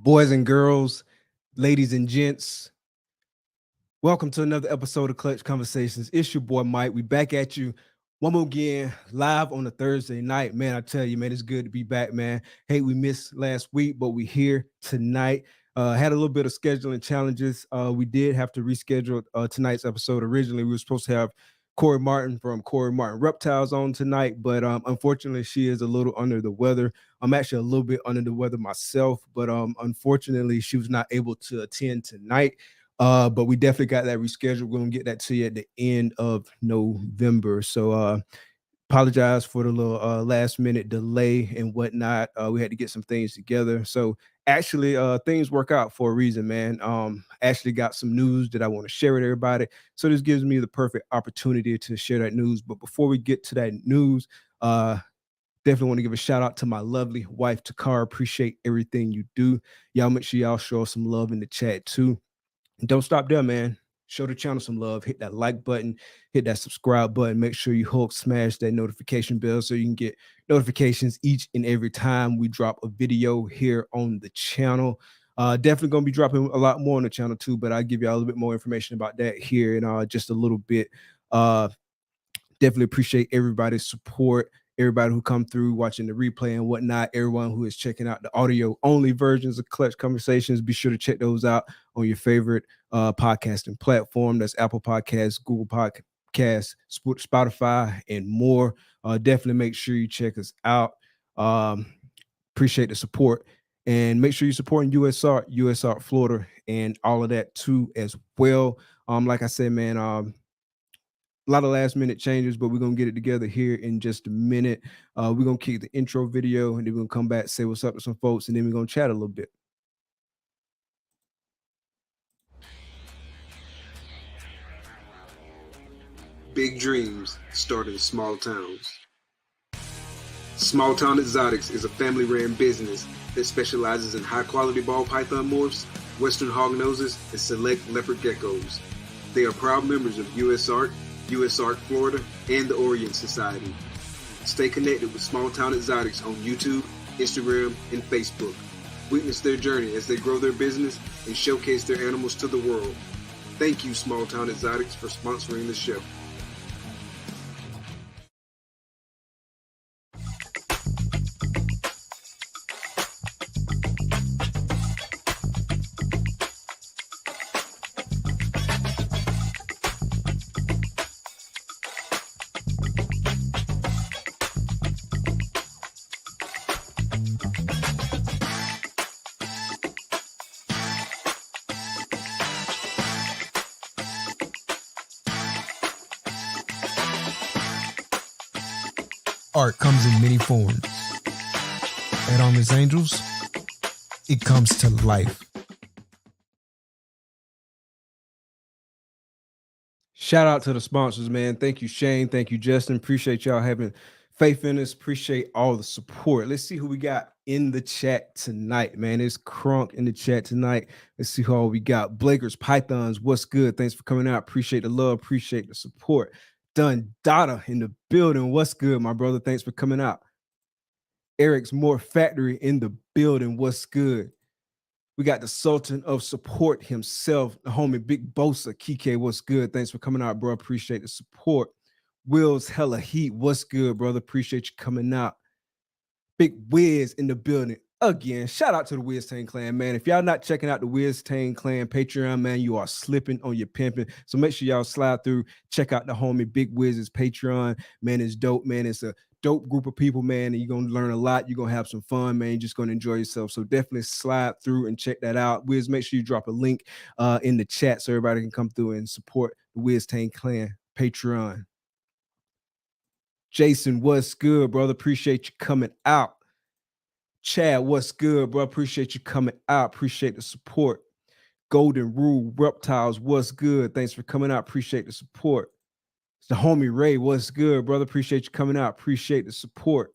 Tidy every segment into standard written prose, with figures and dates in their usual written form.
Boys and girls, ladies and gents, welcome to another episode of Clutch Conversations. It's your boy Mike. We back at you one more again, live on a Thursday night. Man, I tell you, man, it's good to be back, man. Hey, we missed last week, but we here tonight. Had a little bit of scheduling challenges. We did have to reschedule tonight's episode. Originally, we were supposed to have Corey Martin from Corey Martin Reptiles on tonight, but unfortunately, she is a little under the weather. I'm actually a little bit under the weather myself, but unfortunately, she was not able to attend tonight. But we definitely got that rescheduled. We're going to get that to you at the end of November. So apologize for the little last minute delay and whatnot. We had to get some things together. So actually things work out for a reason, man. Actually got some news that I want to share with everybody. So this gives me the perfect opportunity to share that news. But before we get to that news, definitely want to give a shout out to my lovely wife, Takara. Appreciate everything you do. Y'all make sure y'all show us some love in the chat too. And don't stop there, man. Show the channel some love. Hit that like button. Hit that subscribe button. Make sure you smash that notification bell so you can get notifications each and every time we drop a video here on the channel. Definitely going to be dropping a lot more on the channel too, but I'll give you all a little bit more information about that here in just a little bit. Definitely appreciate everybody's support. Everybody who come through watching the replay and whatnot, everyone who is checking out the audio only versions of Clutch Conversations, be sure to check those out on your favorite podcasting platform. That's Apple Podcasts, Google Podcasts, Spotify, and more. Definitely make sure you check us out. Appreciate the support, and make sure you're supporting US Art Florida, and all of that too as well. Like I said, man, a lot of last minute changes, but we're going to get it together here in just a minute. We're going to kick the intro video, and then we're going to come back, say what's up to some folks, and then we're going to chat a little bit. Big dreams start in small towns. Small Town Xotics is a family-ran business that specializes in high-quality ball python morphs, western hognoses, and select leopard geckos. They are proud members of US Art Florida, and the Orient Society. Stay connected with Small Town Xotics on YouTube, Instagram, and Facebook. Witness their journey as they grow their business and showcase their animals to the world. Thank you, Small Town Xotics, for sponsoring the show. Art comes in many forms. At Armless Angels, it comes to life. Shout out to the sponsors, man. Thank you, Shane. Thank you, Justin. Appreciate y'all having faith in us. Appreciate all the support. Let's see who we got in the chat tonight, man. It's Crunk in the chat tonight. Let's see who all we got. Blakers, Pythons, what's good? Thanks for coming out. Appreciate the love. Appreciate the support. Dun Dada in the building. What's good, my brother? Thanks for coming out. Eric's More Factory in the building. What's good? We got the Sultan of Support himself, the homie Big Bosa. Kike, what's good? Thanks for coming out, bro. Appreciate the support. Will's Hella Heat. What's good, brother? Appreciate you coming out. Big Wiz in the building again. Shout out to the Wiz Tang Clan, man. If y'all not checking out the Wiz Tang Clan Patreon, man, you are slipping on your pimping. So make sure y'all slide through, check out the homie Big Wiz's Patreon. Man, it's dope, man. It's a dope group of people, man, and you're going to learn a lot. You're going to have some fun, man. You're just going to enjoy yourself. So definitely slide through and check that out. Wiz, make sure you drop a link in the chat so everybody can come through and support the Wiz Tang Clan Patreon. Jason, what's good, brother? Appreciate you coming out. Chad, what's good, bro? Appreciate you coming out. Appreciate the support. Golden Rule, Reptiles, what's good? Thanks for coming out. Appreciate the support. It's the homie Ray, what's good, brother? Appreciate you coming out. Appreciate the support.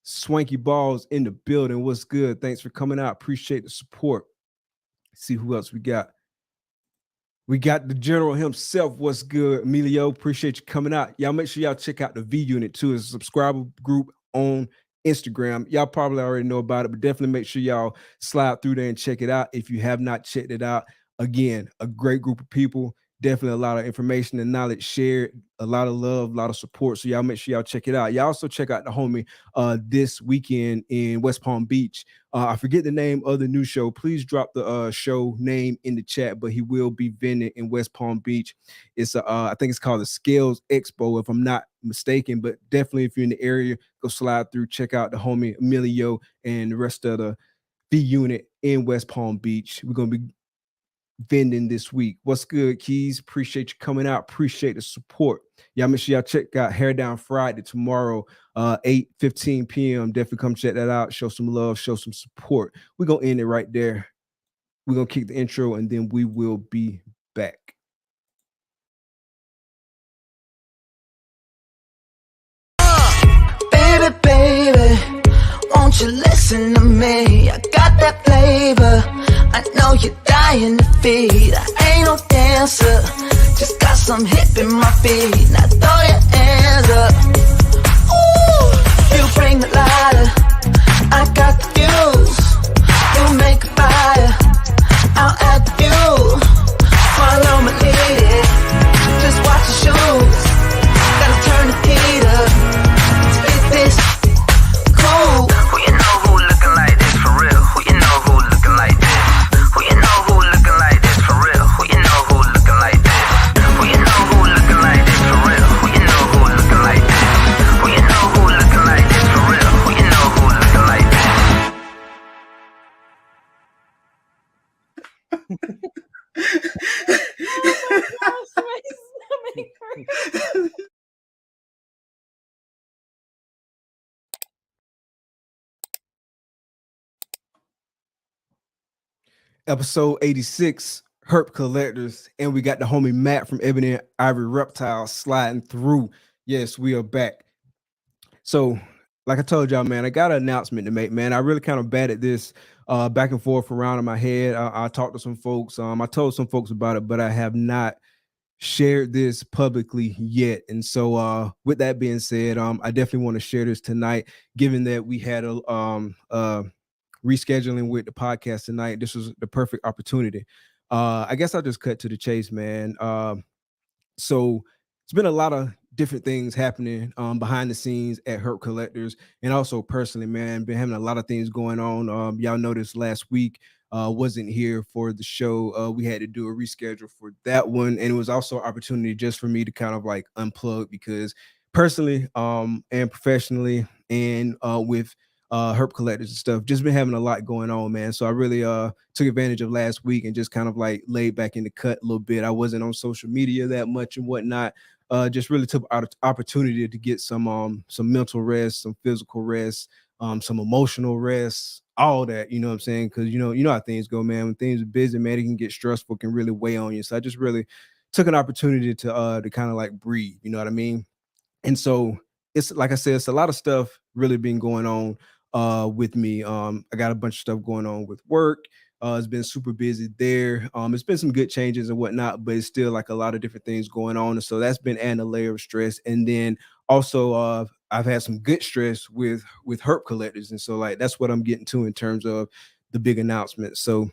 Swanky Balls in the building, what's good? Thanks for coming out. Appreciate the support. See who else we got. We got the general himself. What's good, Emilio? Appreciate you coming out. Y'all make sure y'all check out the V Unit too. It's a subscriber group on Instagram. Y'all probably already know about it, but definitely make sure y'all slide through there and check it out if you have not checked it out. Again, a great group of people. Definitely a lot of information and knowledge shared, a lot of love, a lot of support. So y'all make sure y'all check it out. Y'all also check out the homie this weekend in West Palm Beach. I forget the name of the new show. Please drop the show name in the chat, but he will be vending in West Palm Beach. It's I think it's called the Scales Expo, if I'm not mistaken. But definitely, if you're in the area, go slide through, check out the homie Emilio and the rest of the V Unit in West Palm Beach. We're gonna be vending this week. What's good, Keys? Appreciate you coming out. Appreciate the support. Y'all make sure y'all check out Hair Down Friday tomorrow, 8:15 p.m. Definitely come check that out. Show some love, show some support. We're gonna end it right there. We're gonna kick the intro and then we will be back. Baby, won't you listen to me? I got that flavor, I know you're dying to feed. I ain't no dancer, just got some hip in my feet. Now throw your hands up. Ooh, you bring the lighter, I got the fuse. You make a fire, I'll add the fuel. Follow my lead, just watch your shoes. Gotta turn the heat up. This cool. Who you know who looking like this for real? Who you know who looking like this? Who you know who looking like this for real? Who you know who looking like this? Who you know who looking like this for real? Who you know who looking like this? Who you know who looking like this for real? Who you know who looking like this? Episode 86, Herp Collectors, and we got the homie Matt from Ebony and Ivory Reptiles sliding through. Yes, we are back. So, like I told y'all, man, I got an announcement to make, man. I really kind of batted this back and forth around in my head. I talked to some folks. I told some folks about it, but I have not shared this publicly yet. And so with that being said, I definitely want to share this tonight, given that we had a rescheduling with the podcast tonight. This was the perfect opportunity. I guess I'll just cut to the chase, man. So it's been a lot of different things happening behind the scenes at Herp Collectors, and also personally, man, been having a lot of things going on. Y'all noticed last week wasn't here for the show. We had to do a reschedule for that one, and it was also an opportunity just for me to kind of like unplug, because personally and professionally and with Herp Collectors and stuff, just been having a lot going on, man. So I really took advantage of last week and just kind of like laid back in the cut a little bit. I wasn't on social media that much and whatnot. Just really took opportunity to get some mental rest, some physical rest, some emotional rest, all that, you know what I'm saying? Because you know how things go, man. When things are busy, man, it can get stressful, can really weigh on you. So I just really took an opportunity to kind of like breathe, you know what I mean? And so it's like I said, it's a lot of stuff really been going on with me. I got a bunch of stuff going on with work. It's been super busy there. It's been some good changes and whatnot, but it's still like a lot of different things going on. And so that's been adding a layer of stress. And then also I've had some good stress with Herp Collectors. And so like that's what I'm getting to in terms of the big announcement. So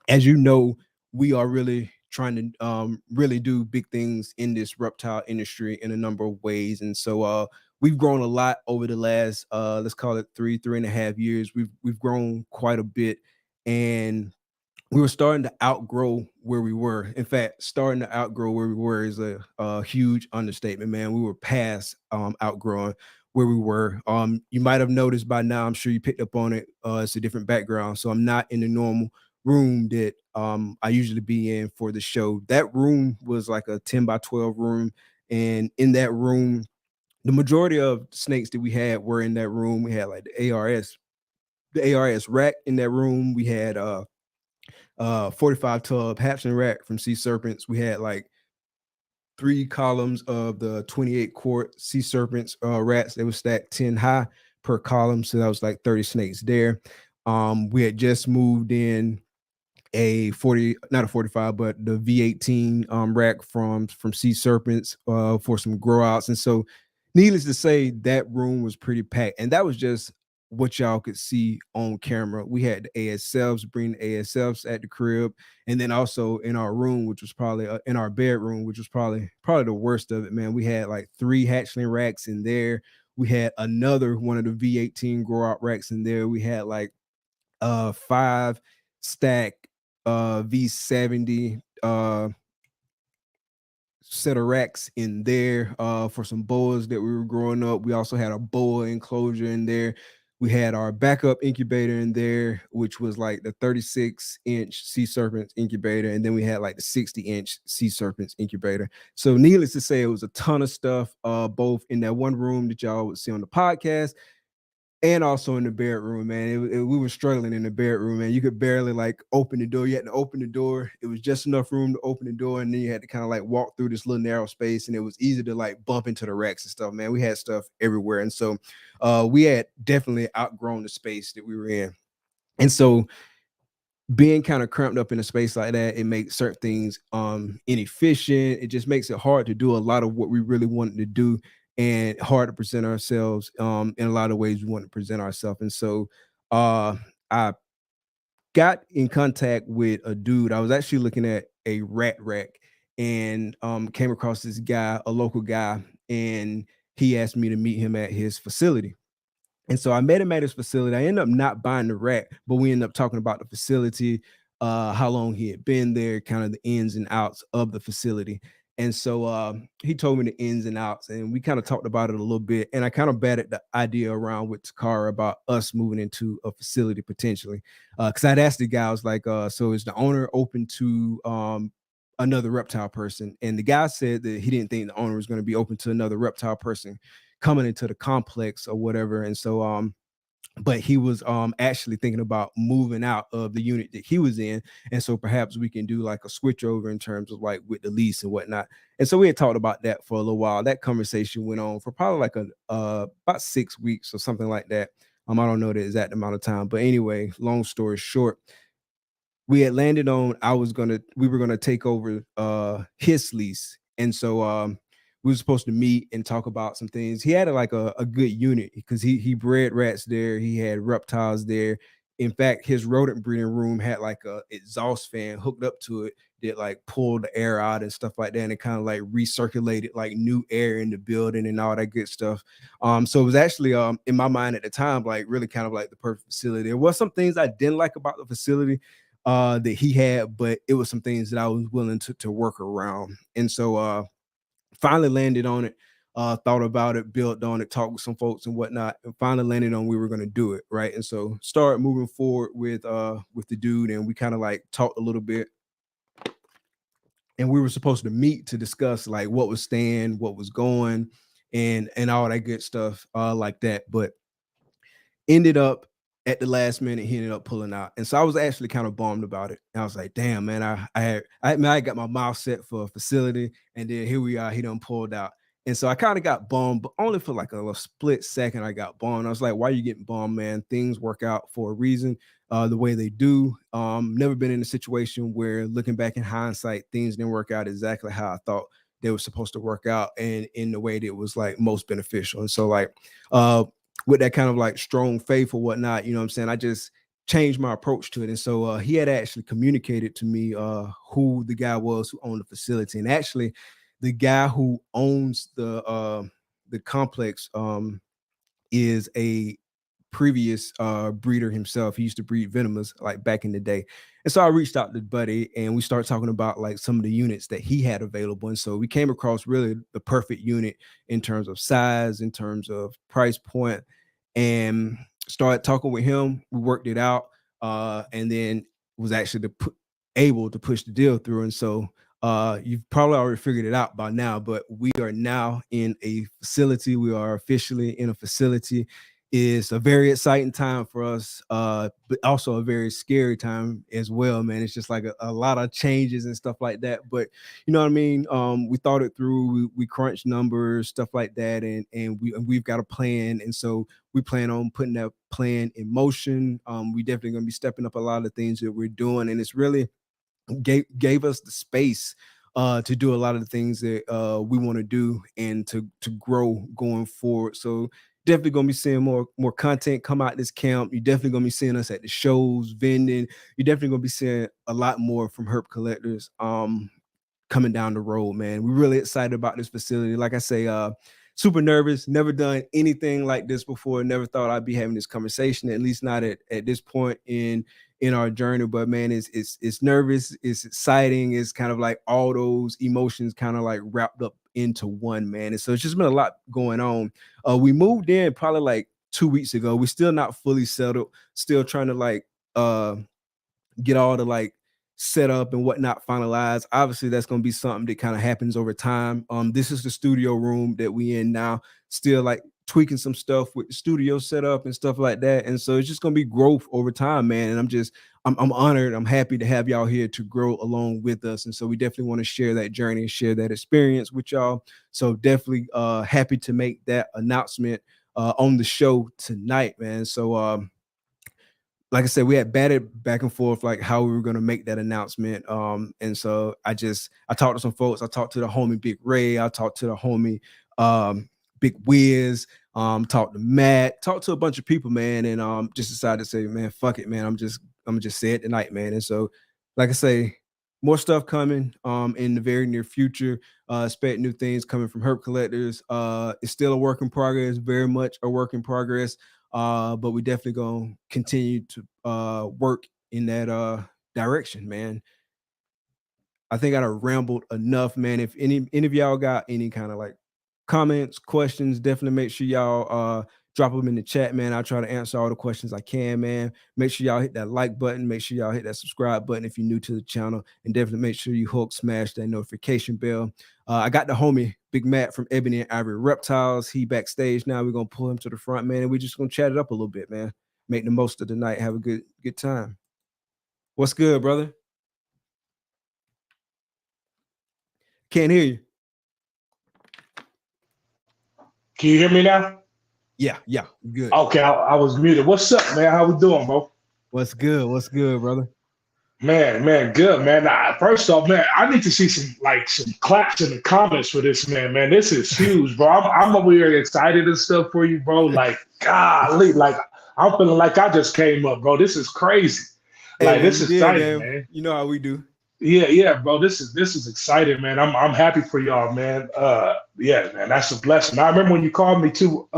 as you know, we are really trying to really do big things in this reptile industry in a number of ways. And so we've grown a lot over the last let's call it 3.5 years. We've grown quite a bit, and we were starting to outgrow where we were. In fact, starting to outgrow where we were is a huge understatement, man. We were past outgrowing where we were. You might have noticed by now, I'm sure you picked up on it. It's a different background. So I'm not in the normal room that I usually be in for the show. That room was like a 10 by 12 room. And in that room, the majority of snakes that we had were in that room. We had like the ARS the ARS rack in that room. We had 45 tub hatchling rack from Sea Serpents. We had like 3 columns of the 28 quart Sea Serpents rats. They were stacked 10 high per column, so that was like 30 snakes there. We had just moved in a 40, not a 45, but the V18 rack from Sea Serpents for some grow outs. And so needless to say, that room was pretty packed. And that was just what y'all could see on camera. We had the ASFs, bring the ASFs at the crib, and then also in our room, which was probably in our bedroom, which was probably the worst of it, man. We had like 3 hatchling racks in there. We had another one of the V18 grow out racks in there. We had like 5 stack V70 set of racks in there for some boas that we were growing up. We also had a boa enclosure in there. We had our backup incubator in there, which was like the 36-inch Sea Serpents incubator, and then we had like the 60-inch Sea Serpents incubator. So needless to say, it was a ton of stuff both in that one room that y'all would see on the podcast and also in the bedroom, man. We were struggling in the bedroom, man. You could barely like open the door. You had to open the door. It was just enough room to open the door, and then you had to kind of like walk through this little narrow space, and it was easy to like bump into the racks and stuff, man. We had stuff everywhere, and so we had definitely outgrown the space that we were in. And so being kind of cramped up in a space like that, it makes certain things inefficient. It just makes it hard to do a lot of what we really wanted to do, and hard to present ourselves in a lot of ways we want to present ourselves. And so I got in contact with a dude. I was actually looking at a rat rack and came across this guy, a local guy, and he asked me to meet him at his facility. And so I met him at his facility. I ended up not buying the rack, but we ended up talking about the facility, how long he had been there, kind of the ins and outs of the facility. And so he told me the ins and outs, and we kind of talked about it a little bit. And I kind of batted the idea around with Takara about us moving into a facility potentially. Because I'd asked the guy, I was like, so is the owner open to another reptile person? And the guy said that he didn't think the owner was going to be open to another reptile person coming into the complex or whatever. And so but he was actually thinking about moving out of the unit that he was in, and so perhaps we can do like a switch over in terms of like with the lease and whatnot. And so we had talked about that for a little while. That conversation went on for probably like about 6 weeks or something like that. I don't know the exact amount of time, but anyway, long story short, we had landed on we were gonna take over his lease. And so we were supposed to meet and talk about some things. He had like a good unit because he bred rats there. He had reptiles there. In fact, his rodent breeding room had like a exhaust fan hooked up to it that like pulled the air out and stuff like that, and it kind of like recirculated like new air in the building and all that good stuff. So it was actually in my mind at the time like really kind of like the perfect facility. There was some things I didn't like about the facility that he had, but it was some things that I was willing to work around. And so finally landed on it, thought about it, built on it, talked with some folks and whatnot, and finally landed on we were going to do it, right? And so started moving forward with the dude, and we kind of like talked a little bit, and we were supposed to meet to discuss like what was staying, what was going, and all that good stuff like that. But ended up at the last minute, he ended up pulling out. And so I was actually kind of bummed about it. And I was like, damn, man, I got my mouth set for a facility, and then here we are, he done pulled out. And so I kind of got bummed, but only for like a little split second I got bummed. I was like, why are you getting bummed, man? Things work out for a reason, the way they do. Never been in a situation where looking back in hindsight, things didn't work out exactly how I thought they were supposed to work out, and in the way that was like most beneficial. And so like, with that kind of like strong faith or whatnot, you know what I'm saying, I just changed my approach to it. And so he had actually communicated to me who the guy was who owned the facility. And actually the guy who owns the complex is a previous breeder himself. He used to breed venomous like back in the day. And so I reached out to Buddy, and we started talking about like some of the units that he had available. And so we came across really the perfect unit in terms of size, in terms of price point, and started talking with him. We worked it out, and then was actually able to push the deal through. And so you've probably already figured it out by now, but we are now in a facility. We are officially in a facility. is a very exciting time for us, but also a very scary time as well, man. It's just like a lot of changes and stuff like that. But you know what I mean? We thought it through, we crunched numbers, stuff like that, and we've got a plan. And so we plan on putting that plan in motion. We definitely gonna be stepping up a lot of things that we're doing, and it's really gave us the space to do a lot of the things that we want to do and to grow going forward. So definitely gonna be seeing more content come out this camp. You're definitely gonna be seeing us at the shows, vending. You're definitely gonna be seeing a lot more from Herp Collectors coming down the road, man. We're really excited about this facility. Like I say, super nervous, never done anything like this before. Never thought I'd be having this conversation, at least not at this point in our journey. But man, it's nervous, it's exciting, it's kind of like all those emotions kind of like wrapped up into one, man. And so it's just been a lot going on. We moved in probably like 2 weeks ago. We're still not fully settled, still trying to like get all the like set up and whatnot finalized. Obviously that's going to be something that kind of happens over time. This is the studio room that we in now, still like tweaking some stuff with the studio setup and stuff like that. And so it's just going to be growth over time, man. And I'm honored, I'm happy to have y'all here to grow along with us. And so we definitely want to share that journey and share that experience with y'all. So definitely happy to make that announcement on the show tonight, man. So like I said, we had batted back and forth like how we were going to make that announcement. And so I talked to some folks. I talked to the homie Big Ray. I talked to the homie Big Wiz. Talked to Matt. Talked to a bunch of people, man. And just decided to say, man, fuck it, man. I'm gonna just say it tonight, man. And so, like I say, more stuff coming in the very near future. Expect new things coming from Herp Collectors. It's still a work in progress, very much a work in progress. But we definitely gonna continue to work in that direction, man. I think I rambled enough, man. If any of y'all got any kind of like comments, questions, definitely make sure y'all drop them in the chat, man. I'll try to answer all the questions I can, man. Make sure y'all hit that like button. Make sure y'all hit that subscribe button if you're new to the channel, and definitely make sure you smash that notification bell. I got the homie Big Matt from Ebony and Ivory Reptiles. He backstage now. We're gonna pull him to the front, man, and we're just gonna chat it up a little bit, man. Make the most of the night. Have a good time. What's good, brother? Can't hear you. Can you hear me now? Yeah, good. Okay, I was muted. What's up, man? How we doing, bro? What's good, brother? Man, good, man. First off, man, I need to see some claps in the comments for this, man. Man, this is huge, bro. I'm over here excited and stuff for you, bro. Like, golly, like I'm feeling like I just came up, bro. This is crazy. Like, this is exciting, man. You know how we do. Yeah, bro. This is exciting, man. I'm happy for y'all, man. Yeah, man, that's a blessing. I remember when you called me too,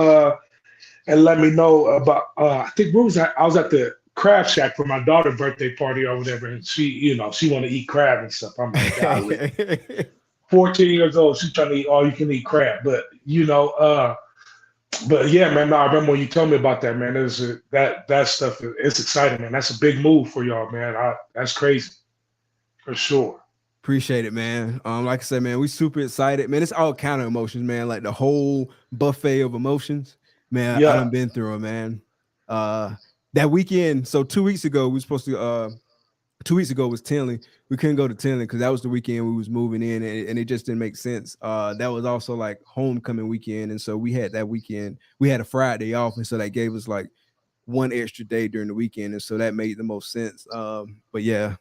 and let me know about. I think where was I? I was at the Crab Shack for my daughter's birthday party or whatever, and she wanted to eat crab and stuff. I'm like, golly. 14 years old, she's trying to eat all you can eat crab, but but yeah, man. No, I remember when you told me about that, man. That stuff. It's exciting, man. That's a big move for y'all, man. That's crazy. For sure. Appreciate it, man. Like I said, man, we super excited, man. It's all kind of emotions, man. Like the whole buffet of emotions, man. Yeah. I done been through it, man. That weekend, so 2 weeks ago, we were supposed to 2 weeks ago was Tinley. We couldn't go to Tinley because that was the weekend we was moving in, and it just didn't make sense. That was also like homecoming weekend, and so we had that weekend. We had a Friday off, and so that gave us like one extra day during the weekend, and so that made the most sense. But yeah,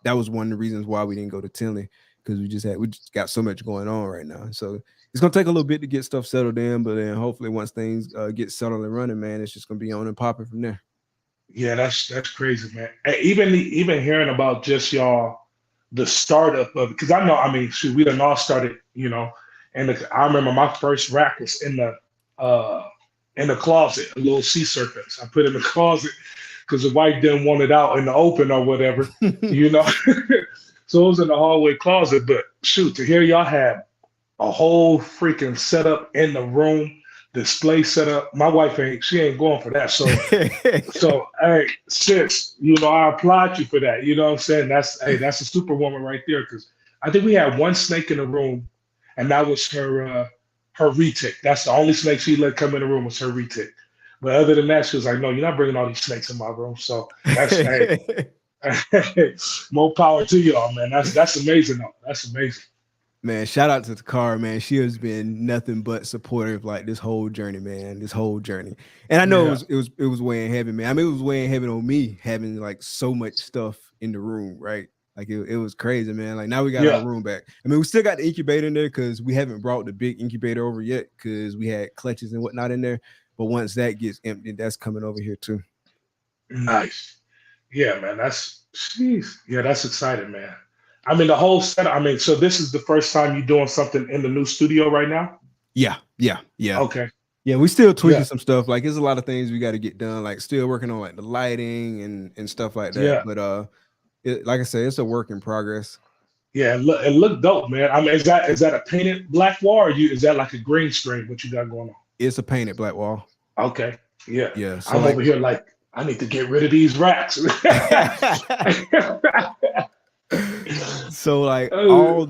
that was one of the reasons why we didn't go to Tinley, because we just got so much going on right now. So it's gonna take a little bit to get stuff settled in, but then hopefully once things get settled and running, man, it's just gonna be on and popping from there. Yeah, that's crazy, man. And even hearing about just y'all the startup of it, because I know, I mean, shoot, we done all started, and I remember my first rack was in the closet, a little sea serpents. I put it in the closet because the wife didn't want it out in the open or whatever, So it was in the hallway closet. But shoot, to hear y'all have a whole freaking setup in the room, display setup. My wife she ain't going for that. So hey, sis, I applaud you for that. You know what I'm saying? That's a superwoman right there. Because I think we had one snake in the room, and that was her retic. That's the only snake she let come in the room was her retic. But other than that, she was like, "No, you're not bringing all these snakes in my room." So that's hey, more power to y'all, man. That's amazing, though. That's amazing. Man, shout out to the car, man. She has been nothing but supportive like this whole journey, man. This whole journey. And I know Yeah, it was weighing heavy, man. I mean, it was weighing heavy on me having like so much stuff in the room, right? Like it was crazy, man. Like now we got our yeah. room back. I mean, we still got the incubator in there because we haven't brought the big incubator over yet because we had clutches and whatnot in there. But once that gets empty, that's coming over here too. Nice. Yeah, man. Yeah, that's exciting, man. I mean, the whole setup. I mean, so this is the first time you're doing something in the new studio right now? Yeah, yeah, yeah. Okay. Yeah, we still tweaking Yeah, some stuff. Like there's a lot of things we got to get done. Like still working on like the lighting and stuff like that. yeah, But like I said, it's a work in progress. yeah. It look dope, man. I mean, is that a painted black wall, or is that like a green screen? What you got going It's a painted black wall. on? Okay. Yeah. Yeah. So I'm like over here like I need to get rid of these racks. so like Oh,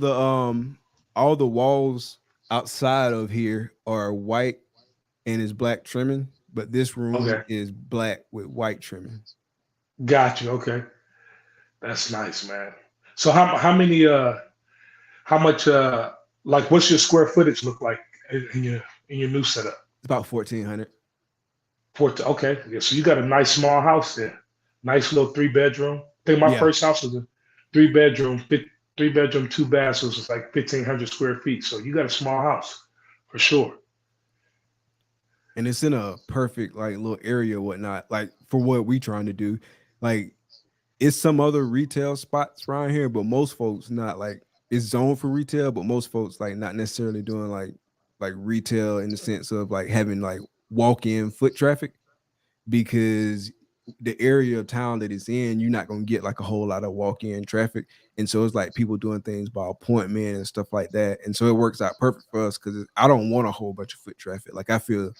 all the walls outside of here are white and is black trimming, but this room okay. is black with white trimming. Got you. Okay. That's nice, man. So how much like what's your square footage look like in your new setup? It's about 1,400. Okay, yeah, so you got a nice small house there. Nice little 3 bedroom. I think my Yeah. first house was a 3 bedroom, 3 bedroom, 2 baths. So it was like 1,500 square feet. So you got a small house for sure. And it's in a perfect like little area or whatnot, like for what we trying to do. Like it's some other retail spots around here, but most folks not like it's zoned for retail, but most folks like not necessarily doing like retail in the sense of like having like walk-in foot traffic because the area of town that it's in, you're not gonna get like a whole lot of walk-in traffic. And so it's like people doing things by appointment and stuff like that. And so it works out perfect for us because I don't want a whole bunch of foot traffic. Like I feel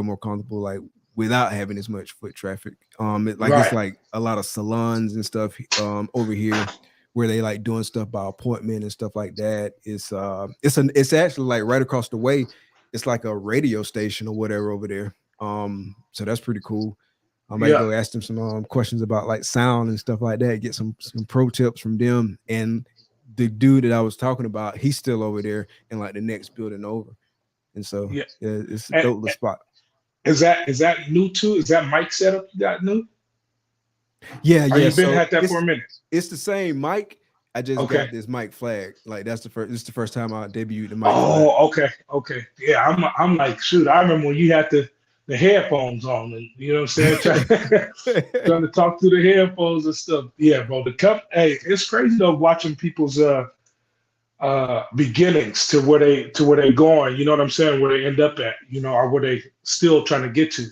more comfortable like without having as much foot traffic. It's Right. like a lot of salons and stuff over here where they like doing stuff by appointment and stuff like that. It's actually like right across the way. It's like a radio station or whatever over there. So that's pretty cool. I might Yeah. go ask them some questions about like sound and stuff like that, get some pro tips from them. And the dude that I was talking about, he's still over there in like the next building over. And so Yeah. yeah, it's a And dope little spot. is that new too? Is that mic setup you got new? Yeah, Or yeah. you been So had that for a minute? it's the same mic. I just Okay. got this mic flag. Like that's the first. This is the first time I debuted the mic flag. Oh, okay, okay. Yeah, I'm like, shoot, I remember when you had the headphones on and you know what I'm saying? Trying to talk through the headphones and stuff. Yeah, bro. Hey, it's crazy though watching people's beginnings to where they going, you know what I'm saying, where they end up at, or where they still trying to get to.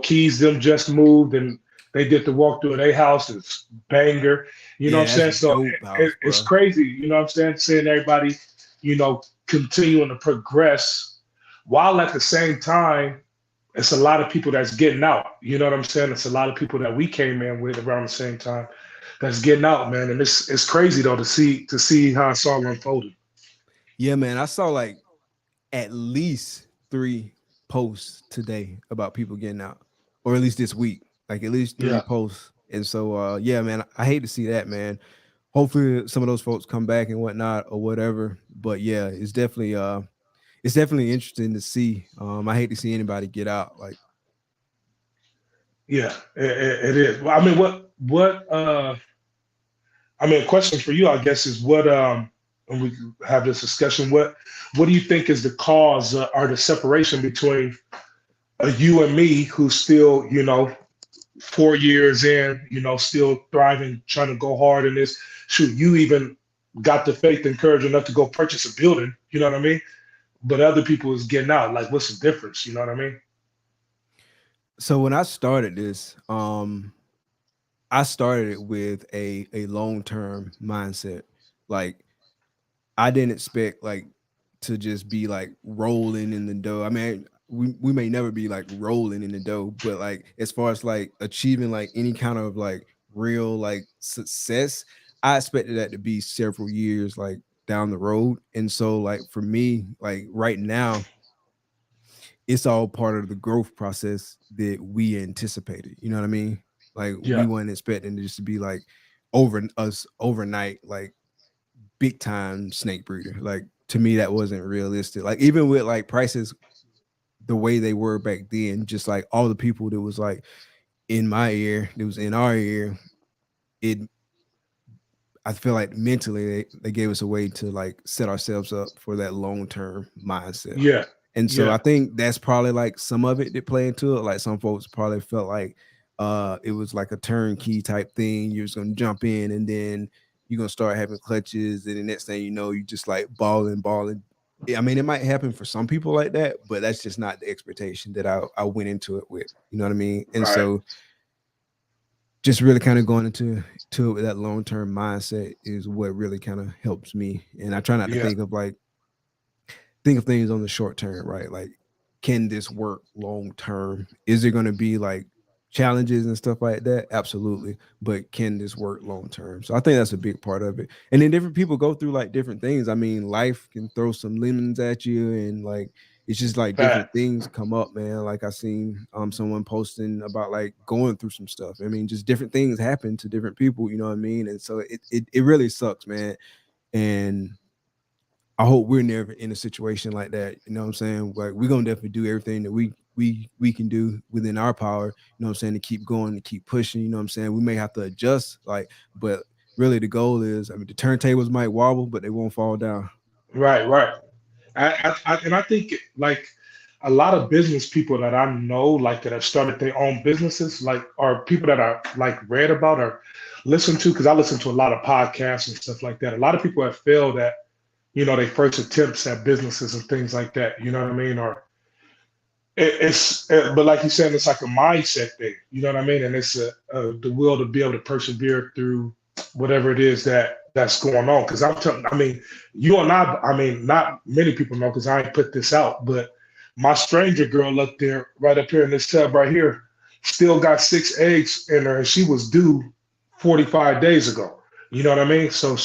Keys them just moved and they did the walkthrough of their house. It's banger, you know what Yeah, I'm that's saying? So dope house, it's bro. crazy, you know what I'm saying? Seeing everybody, continuing to progress while at the same time, it's a lot of people that's getting out. You know what I'm saying? It's a lot of people that we came in with around the same time that's getting out, man. And it's crazy though to see how it's all unfolded. Yeah, man. I saw like at least 3 posts today about people getting out, or at least this week, like at least three Yeah, posts. And so, yeah, man, I hate to see that, man. Hopefully, some of those folks come back and whatnot or whatever. But yeah, it's definitely interesting to see. I hate to see anybody get out. Like, yeah, it is. Well, I mean, a question for you, I guess, is when we have this discussion, what do you think is the cause or the separation between you and me, who's still, 4 years in, still thriving, trying to go hard in this. Shoot, you even got the faith and courage enough to go purchase a building, you know what I mean? But other people is getting out. Like, what's the difference? You know what I mean? so when I started this, I started it with a long term mindset. Like, I didn't expect like to just be like rolling in the dough. I mean, we may never be like rolling in the dough, but like as far as like achieving like any kind of like real like success, I expected that to be several years like down the road. And so like for me, like right now, it's all part of the growth process that we anticipated. You know what I mean? Like we Yeah. weren't expecting it just to be like over us overnight, like big time snake breeder. Like to me, that wasn't realistic. Like even with like prices the way they were back then, just like all the people that was like in my ear, that was in our ear, it I feel like mentally they gave us a way to like set ourselves up for that long-term mindset. Yeah. And so I Yeah. think that's probably like some of it that play into it. Like some folks probably felt like it was like a turnkey type thing. You're just gonna jump in and then you're gonna start having clutches, and the next thing you know, you just like balling. I mean, it might happen for some people like that, but that's just not the expectation that I went into it with. You know what I mean? And Right. so just really kind of going into it with that long-term mindset is what really kind of helps me. And I try not to Yeah. think of things on the short term, right? Like, can this work long term? Is there going to be like challenges and stuff like that? Absolutely. But can this work long term? So I think that's a big part of it. And then different people go through like different things. I mean, life can throw some lemons at you, and like it's just like different Fact. things come up, man. Like I seen someone posting about like going through some stuff. I mean, just different things happen to different people, you know what I mean? And so it really sucks, man. And I hope we're never in a situation like that. You know what I'm saying? Like we're gonna definitely do everything that we can do within our power, you know what I'm saying, to keep going, to keep pushing, you know what I'm saying? We may have to adjust, like, but really the goal is, I mean, the turntables might wobble, but they won't fall down. Right. Right. And I think like a lot of business people that I know, like that have started their own businesses, like are people that I like read about or listen to, because I listen to a lot of podcasts and stuff like that. A lot of people have failed at, their first attempts at businesses and things like that. You know what I mean? Or but like you said, it's like a mindset thing. You know what I mean? And it's the will to be able to persevere through whatever it is that's going on. Because I'm telling, I mean, you and I mean, not many people know because I ain't put this out, but my stranger girl up there, right up here in this tub right here, still got 6 eggs in her, and she was due 45 days ago. You know what I mean? So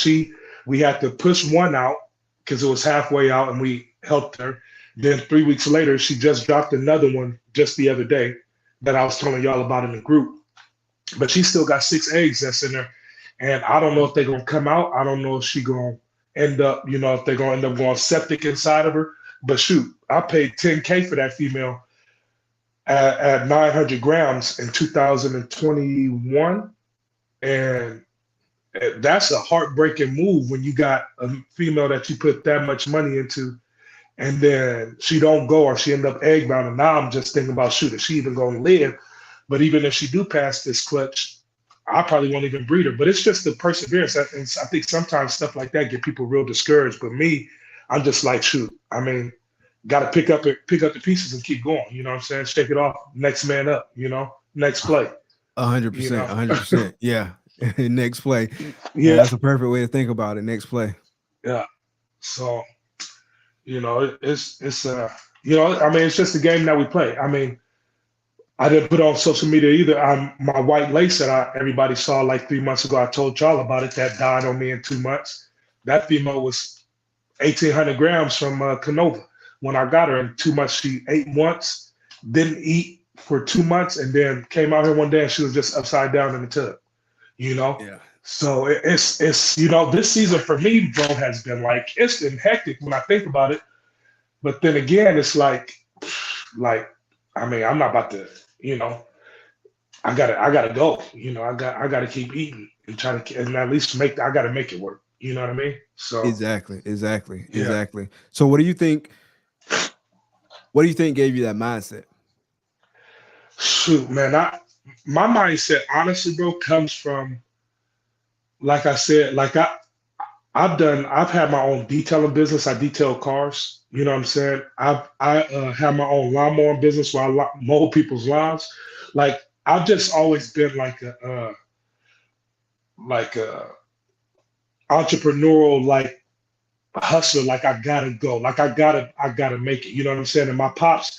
we had to push one out because it was halfway out, and we helped her. Then 3 weeks later, she just dropped another one just the other day that I was telling y'all about in the group. But she still got 6 eggs that's in there. And I don't know if they're going to come out. I don't know if she's going to end up, if they're going to end up going septic inside of her. But shoot, I paid $10K for that female at 900 grams in 2021. And that's a heartbreaking move when you got a female that you put that much money into, and then she don't go or she end up egg bound. And now I'm just thinking about, shoot, is she even going to live? But even if she do pass this clutch, I probably won't even breed her. But it's just the perseverance. And I think sometimes stuff like that get people real discouraged. But me, I'm just like, shoot, I mean, got to pick up the pieces and keep going. You know what I'm saying? Shake it off. Next man up, next play. 100%, 100%. Yeah. Next play. Yeah. That's a perfect way to think about it. Next play. Yeah. So, it's I mean, it's just a game that we play. I mean, I didn't put on social media either. My white lace that everybody saw like 3 months ago, I told y'all about it, that died on me in 2 months. That female was 1,800 grams from Canova. When I got her in 2 months, she ate once, didn't eat for 2 months, and then came out here one day and she was just upside down in the tub, Yeah. So it's this season for me, bro, has been like, it's been hectic when I think about it. But then again, it's like, I mean, I'm not about to, I gotta go. I gotta keep eating and try to, and at least I gotta make it work. You know what I mean? So Exactly. Yeah. So what do you think gave you that mindset? Shoot, man, my mindset, honestly, bro, comes from, like I said, like I've had my own detailing business. I detail cars. You know what I'm saying? I have my own lawnmower business where I mow people's lawns. Like I've just always been like a entrepreneurial, like hustler. Like I gotta go. Like I gotta make it. You know what I'm saying? And my pops,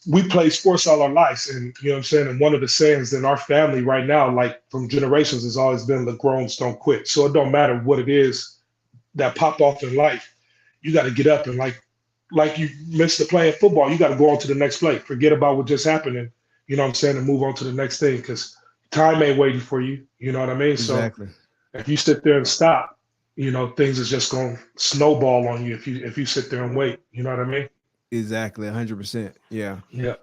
we play sports all our lives, and you know what I'm saying. And one of the sayings in our family right now, like from generations, has always been, "The growns don't quit." So it don't matter what it is that pop off in life, you got to get up and like like you missed the play in football, you got to go on to the next play. Forget about what just happened, and you know what I'm saying, and move on to the next thing because time ain't waiting for you. You know what I mean? So Exactly. if you sit there and stop, you know things is just going to snowball on you if you sit there and wait. You know what I mean? Exactly. 100%. Yeah. Yeah,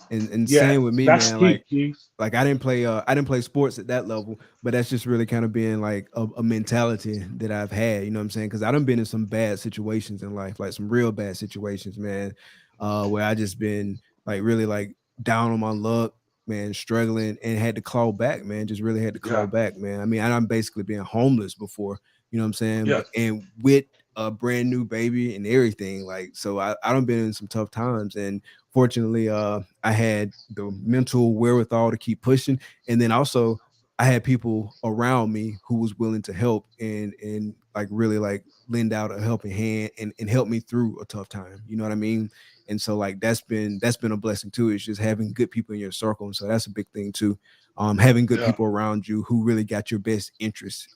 And yeah, same with me, that's man. key, Keys. Like I didn't play sports at that level, but that's just really kind of being like a mentality that I've had, you know what I'm saying? Because I done been in some bad situations in life, like some real bad situations, man, where I just been like really like down on my luck, man, struggling and had to claw back, man. Just really had to claw Yeah, back, man. I mean, I'm basically being homeless before, you know what I'm saying? yeah, And with a brand new baby and everything, like so I done been in some tough times, and fortunately I had the mental wherewithal to keep pushing, and then also I had people around me who was willing to help and like really like lend out a helping hand and help me through a tough time, you know what I mean? And so like that's been a blessing too. It's just having good people in your circle, and so that's a big thing too. Having good yeah. people around you who really got your best interests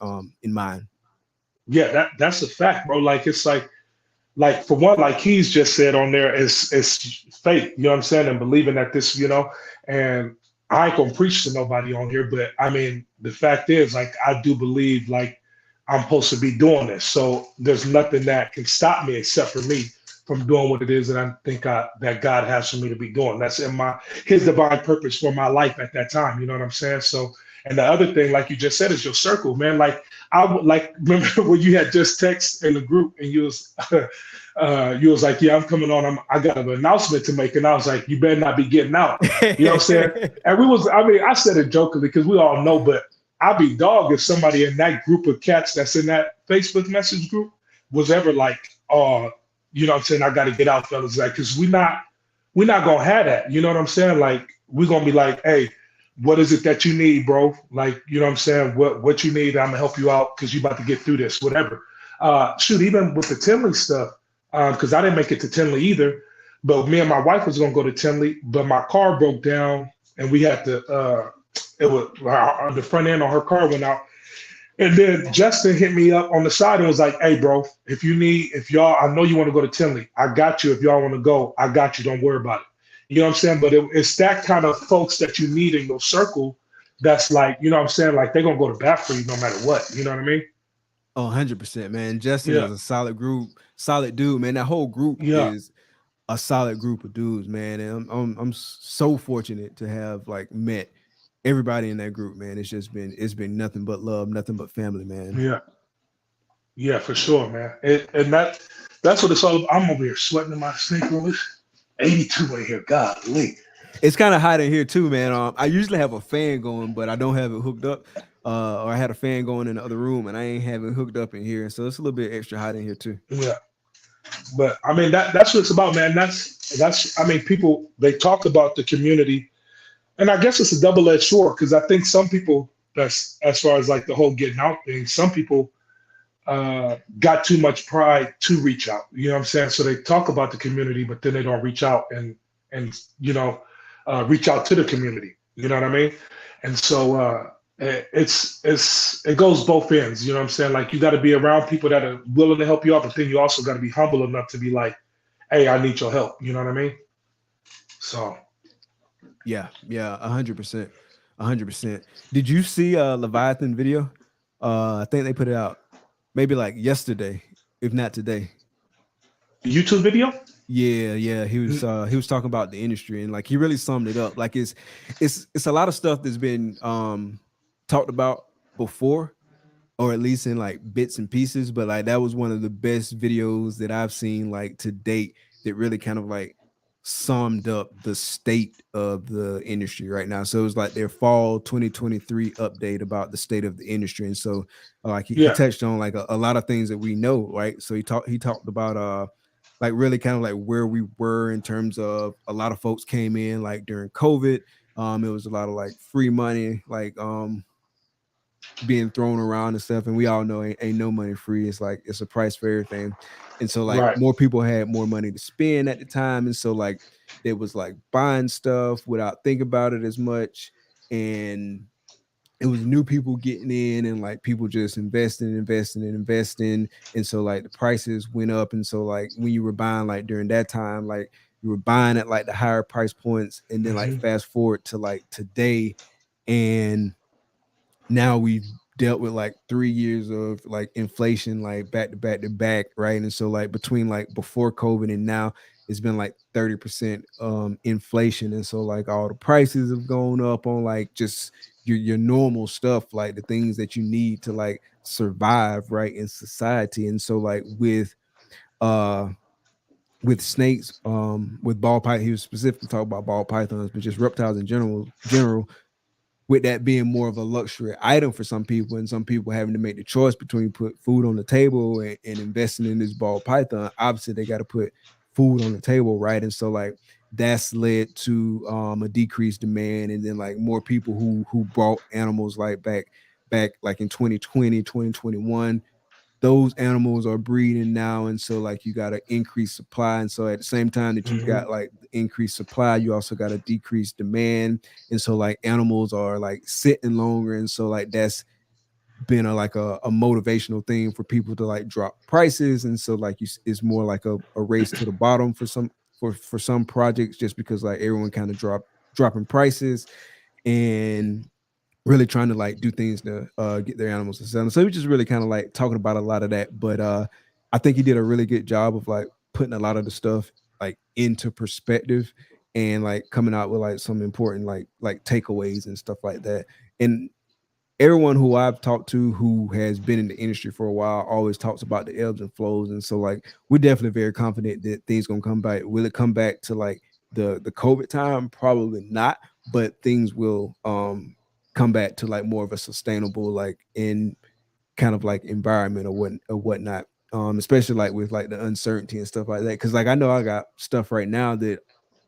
in mind. Yeah, that's a fact, bro. Like it's like for one, like he's just said on there, it's faith, you know what I'm saying, and believing that this, you know, and I ain't gonna preach to nobody on here, but I mean the fact is, like I do believe like I'm supposed to be doing this. So there's nothing that can stop me except for me from doing what it is that I think that God has for me to be doing. That's in my his divine purpose for my life at that time. You know what I'm saying? So and the other thing, like you just said, is your circle, man. Like I would like remember when you had just text in the group and you was like, yeah, I'm coming on. I got an announcement to make, and I was like, you better not be getting out. You know what I'm saying? And I mean, I said it jokingly because we all know, but I'd be dog if somebody in that group of cats that's in that Facebook message group was ever like, oh, you know what I'm saying? I got to get out, fellas, like, because we're not gonna have that. You know what I'm saying? Like, we're gonna be like, hey, what is it that you need, bro? Like, you know what I'm saying? What you need, I'm gonna help you out because you about to get through this, whatever. Shoot, even with the Tinley stuff, because I didn't make it to Tinley either. But me and my wife was gonna go to Tinley, but my car broke down and we had to it was the front end on her car went out. And then Justin hit me up on the side and was like, hey, bro, if y'all, I know you want to go to Tinley. I got you. If y'all want to go, I got you. Don't worry about it. You know what I'm saying? But it's that kind of folks that you need in your circle that's like, you know what I'm saying? Like they're going to go to bat for you no matter what. You know what I mean? Oh, 100%, man. Justin Yeah. is a solid group, solid dude, man. That whole group Yeah. is a solid group of dudes, man. And I'm so fortunate to have like met everybody in that group, man. It's been nothing but love, nothing but family, man. Yeah. Yeah, for sure, man. And that's what it's all about. I'm over here sweating in my sneaker. It's 82 in here. Golly. It's kind of hot in here too, man. I usually have a fan going, but I don't have it hooked up. Or I had a fan going in the other room, and I ain't have it hooked up in here, so it's a little bit extra hot in here too. Yeah. But I mean that's what it's about, man. That's I mean, people they talk about the community, and I guess it's a double-edged sword because I think some people that's as far as like the whole getting out thing, some people got too much pride to reach out. You know what I'm saying? So they talk about the community, but then they don't reach out and you know reach out to the community. You know what I mean? And so it goes both ends. You know what I'm saying? Like you got to be around people that are willing to help you out, but then you also got to be humble enough to be like, hey, I need your help. You know what I mean? So Yeah, 100%, 100%. Did you see Leviathan video? I think they put it out maybe like yesterday, if not today. YouTube video? Yeah. He was talking about the industry, and like he really summed it up. Like it's a lot of stuff that's been talked about before, or at least in like bits and pieces, but like that was one of the best videos that I've seen like to date that really kind of like summed up the state of the industry right now. So it was like their fall 2023 update about the state of the industry. And so like he touched on like a lot of things that we know, right? So he talked about like really kind of like where we were in terms of a lot of folks came in like during COVID. It was a lot of like free money, like being thrown around and stuff, and we all know ain't no money free. It's like it's a price for everything. And so like more people had more money to spend at the time, and so like it was like buying stuff without thinking about it as much. And it was new people getting in and like people just investing. And so like the prices went up. And so like when you were buying like during that time, like you were buying at like the higher price points, and then like fast forward to like today, and now we've dealt with like 3 years of like inflation, like back to back to back, right? And so like between like before COVID and now, it's been like 30% inflation. And so like all the prices have gone up on like just your normal stuff, like the things that you need to like survive, right, in society. And so like uh with snakes, with ball python, he was specifically talking about ball pythons, but just reptiles in general, with that being more of a luxury item for some people, and some people having to make the choice between put food on the table and investing in this ball python. Obviously they got to put food on the table, right? And so like that's led to a decreased demand, and then like more people who brought animals like back like in 2020, 2021, those animals are breeding now. And so like you got to increase supply. And so at the same time that you've got like increased supply, you also got to decrease demand. And so like animals are like sitting longer. And so like that's been a motivational thing for people to like drop prices. And so like it's more like a race to the bottom for some projects, just because like everyone kind of dropping prices and really trying to like do things to get their animals to sell. So we're just really kind of like talking about a lot of that. But I think he did a really good job of like putting a lot of the stuff like into perspective and like coming out with like some important like takeaways and stuff like that. And everyone who I've talked to who has been in the industry for a while always talks about the ebbs and flows. And so like we're definitely very confident that things gonna come back. Will it come back to like the COVID time? Probably not, but things will come back to like more of a sustainable like in kind of like environment or whatnot. Especially like with like the uncertainty and stuff like that. Cause like I know I got stuff right now that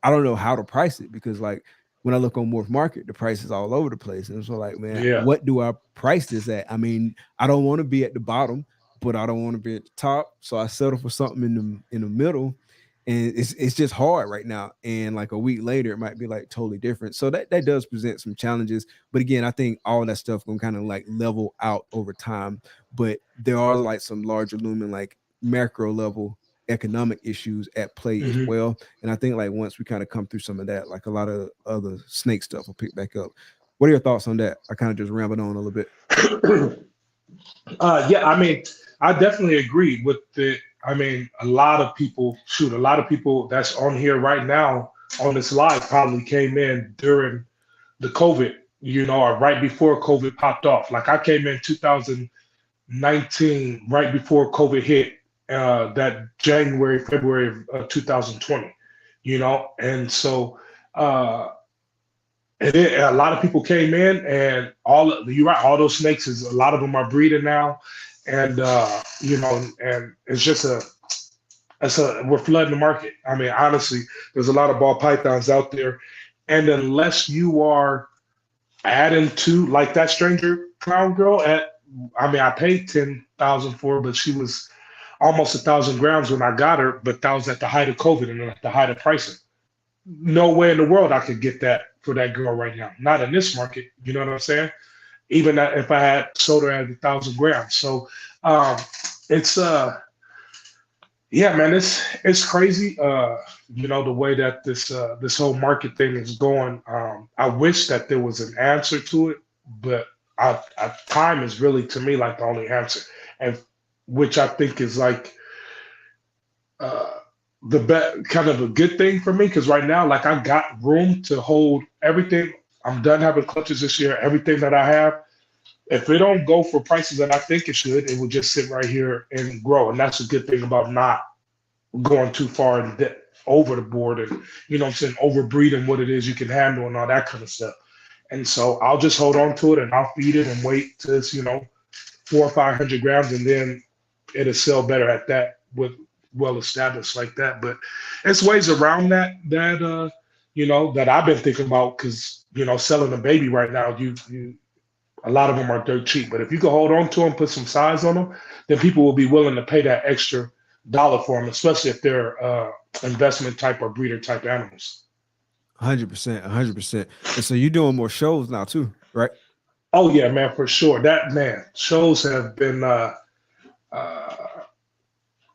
I don't know how to price it, because like when I look on Morph Market, the price is all over the place. And so like, man, what do I price this at? I mean, I don't want to be at the bottom, but I don't want to be at the top. So I settle for something in the middle. And it's just hard right now. And like a week later, it might be like totally different. So that does present some challenges. But again, I think all that stuff gonna kind of like level out over time. But there are like some larger looming like macro level economic issues at play as well. And I think like once we kind of come through some of that, like a lot of other snake stuff will pick back up. What are your thoughts on that? I kind of just rambled on a little bit. Yeah, I mean, I definitely agree with the. I mean, a lot of people that's on here right now on this live probably came in during the COVID, or right before COVID popped off. Like I came in 2019, right before COVID hit, that January, February of 2020, and so a lot of people came in, and you're right, all those snakes a lot of them are breeding now. And and it's just we're flooding the market. I mean, honestly, there's a lot of ball pythons out there, and unless you are adding to like that stranger crown girl I paid 10,000 for her, but she was almost 1,000 grams when I got her, but that was at the height of COVID and at the height of pricing. No way in the world I could get that for that girl right now. Not in this market. You know what I'm saying? Even if I had sold her at 1,000 grams. So it's yeah, man, it's crazy. The way that this whole market thing is going. I wish that there was an answer to it, but time is really to me like the only answer, and which I think is like the kind of a good thing for me, because right now, like I got room to hold everything. I'm done having clutches this year. Everything that I have, if it don't go for prices that I think it should, it will just sit right here and grow. And that's a good thing about not going too far and over the board and, overbreeding what it is you can handle and all that kind of stuff. And so I'll just hold on to it and I'll feed it and wait till it's, 400 or 500 grams, and then it'll sell better at that with well established like that. But it's ways around that that I've been thinking about, because selling a baby right now, a lot of them are dirt cheap. But if you can hold on to them, put some size on them, then people will be willing to pay that extra dollar for them, especially if they're investment type or breeder type animals. 100%. And so you're doing more shows now too, right? Oh yeah, man, for sure. That man shows have been.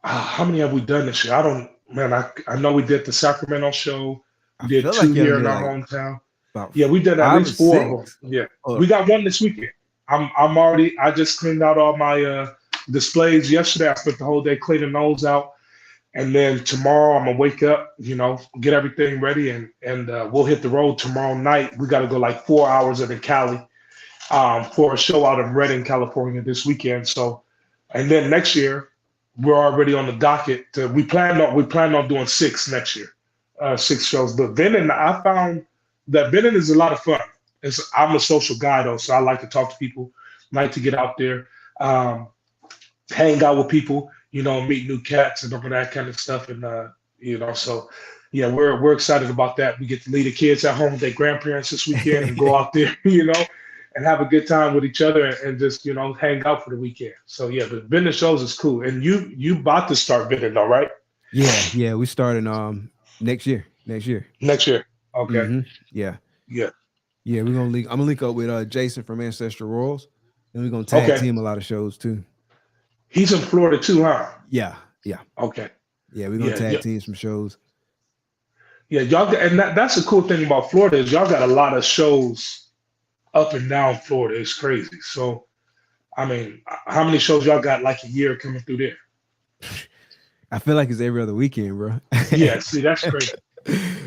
How many have we done this year? I don't. Man, I know we did the Sacramento show. We I did feel like 2 you done here in did our like hometown. about Yeah, we did at 5 or least 4 of them. 6. Yeah, Oh, we got one this weekend. I'm already. I just cleaned out all my displays yesterday. I spent the whole day cleaning those out, and then tomorrow I'm gonna wake up, get everything ready, and we'll hit the road tomorrow night. We got to go like 4 hours in Cali for a show out in Redding, California this weekend. So, and then next year we're already on the docket. We plan on doing 6 next year, 6 shows. But vending, I found that vending is a lot of fun. I'm a social guy though, so I like to talk to people, like to get out there, hang out with people, meet new cats and all of that kind of stuff, and so yeah, we're excited about that. We get to leave the kids at home with their grandparents this weekend and go out there, and have a good time with each other and just hang out for the weekend. So yeah, but vending shows is cool. And you about to start vending though, right? yeah, we starting next year. Next year. Okay. Mm-hmm. Yeah. Yeah. We're gonna link. I'm gonna link up with Jason from Ancestral Royals, and we're gonna tag team a lot of shows too. He's in Florida too, huh? Yeah. Okay. Yeah, we're gonna tag team some shows. Yeah, y'all, and that's the cool thing about Florida is y'all got a lot of shows up and down Florida. It's crazy. So, I mean, how many shows y'all got like a year coming through there? I feel like it's every other weekend, bro. Yeah, see, that's crazy.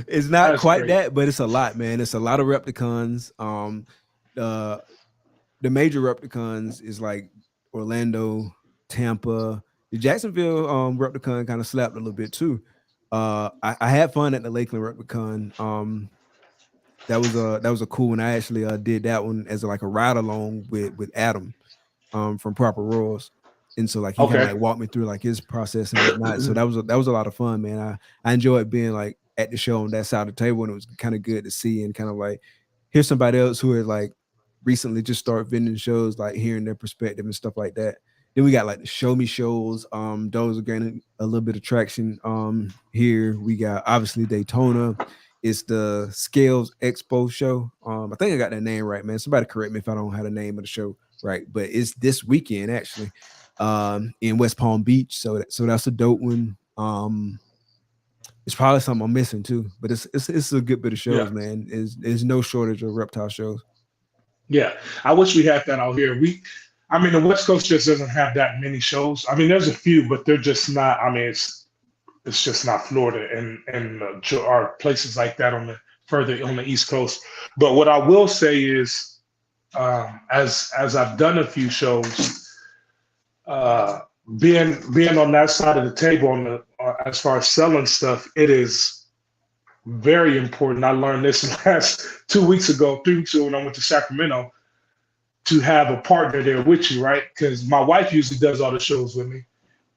It's not quite that, but it's a lot, man. It's a lot of Repticons. The major Repticons is like Orlando, Tampa. The Jacksonville Repticon kind of slapped a little bit too. I had fun at the Lakeland Repticon. That was a cool one. I actually did that one as like a ride along with Adam from Proper Royals. And so like he kind of like walked me through like his process and whatnot. So that was a lot of fun, man. I enjoyed being like at the show on that side of the table, and it was kind of good to see and kind of like hear somebody else who had like recently just started vending shows, like hearing their perspective and stuff like that. Then we got like the show me shows. Those are gaining a little bit of traction. Here we got obviously Daytona. It's the Scales Expo show. I think I got that name right, man. Somebody correct me if I don't have the name of the show right, but it's this weekend actually. In West Palm Beach, so that's a dope one. It's probably something I'm missing too, but it's a good bit of shows, man. There's no shortage of reptile shows. Yeah, I wish we had that out here. The West Coast just doesn't have that many shows. I mean, there's a few, but they're just not. I mean, it's just not Florida and our places like that further on the East Coast. But what I will say is, as I've done a few shows. Being on that side of the table as far as selling stuff, it is very important. I learned this last 3 weeks ago when I went to Sacramento, to have a partner there with you, right? Because my wife usually does all the shows with me,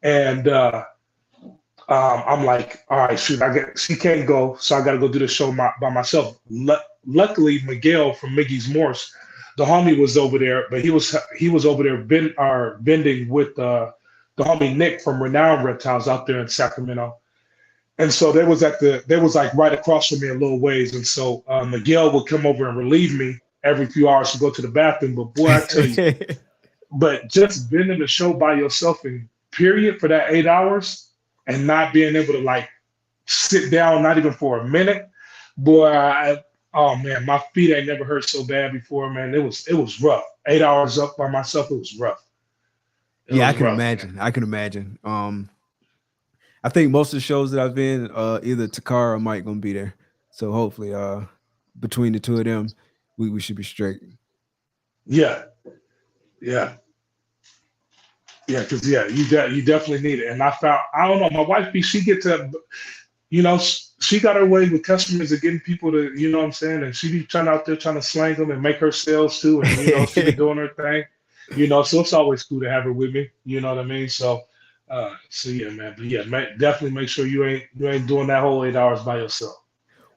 and I'm like, all right, shoot, she can't go, so I got to go do the show by myself. Luckily, Miguel from Miggy's Morse, the homie was over there, but he was over there vending with the homie Nick from Renowned Reptiles out there in Sacramento. And so they was like right across from me a little ways. And so Miguel would come over and relieve me every few hours to go to the bathroom. But boy, I tell you, but just vending the show by yourself in period for that 8 hours and not being able to like sit down, not even for a minute, boy, oh man, my feet ain't never hurt so bad before, man. It was rough. 8 hours up by myself, it was rough. I can imagine. I can imagine. I think most of the shows that I've been, either Takara or Mike gonna be there. So hopefully, between the two of them, we should be straight. Yeah. Because you definitely need it. And I don't know, my wife, she gets to, she got her way with customers and getting people to, you know what I'm saying? And she be trying to slang them and make her sales too. And, she be doing her thing, so it's always cool to have her with me. You know what I mean? So yeah, man. But yeah, definitely make sure you ain't doing that whole 8 hours by yourself.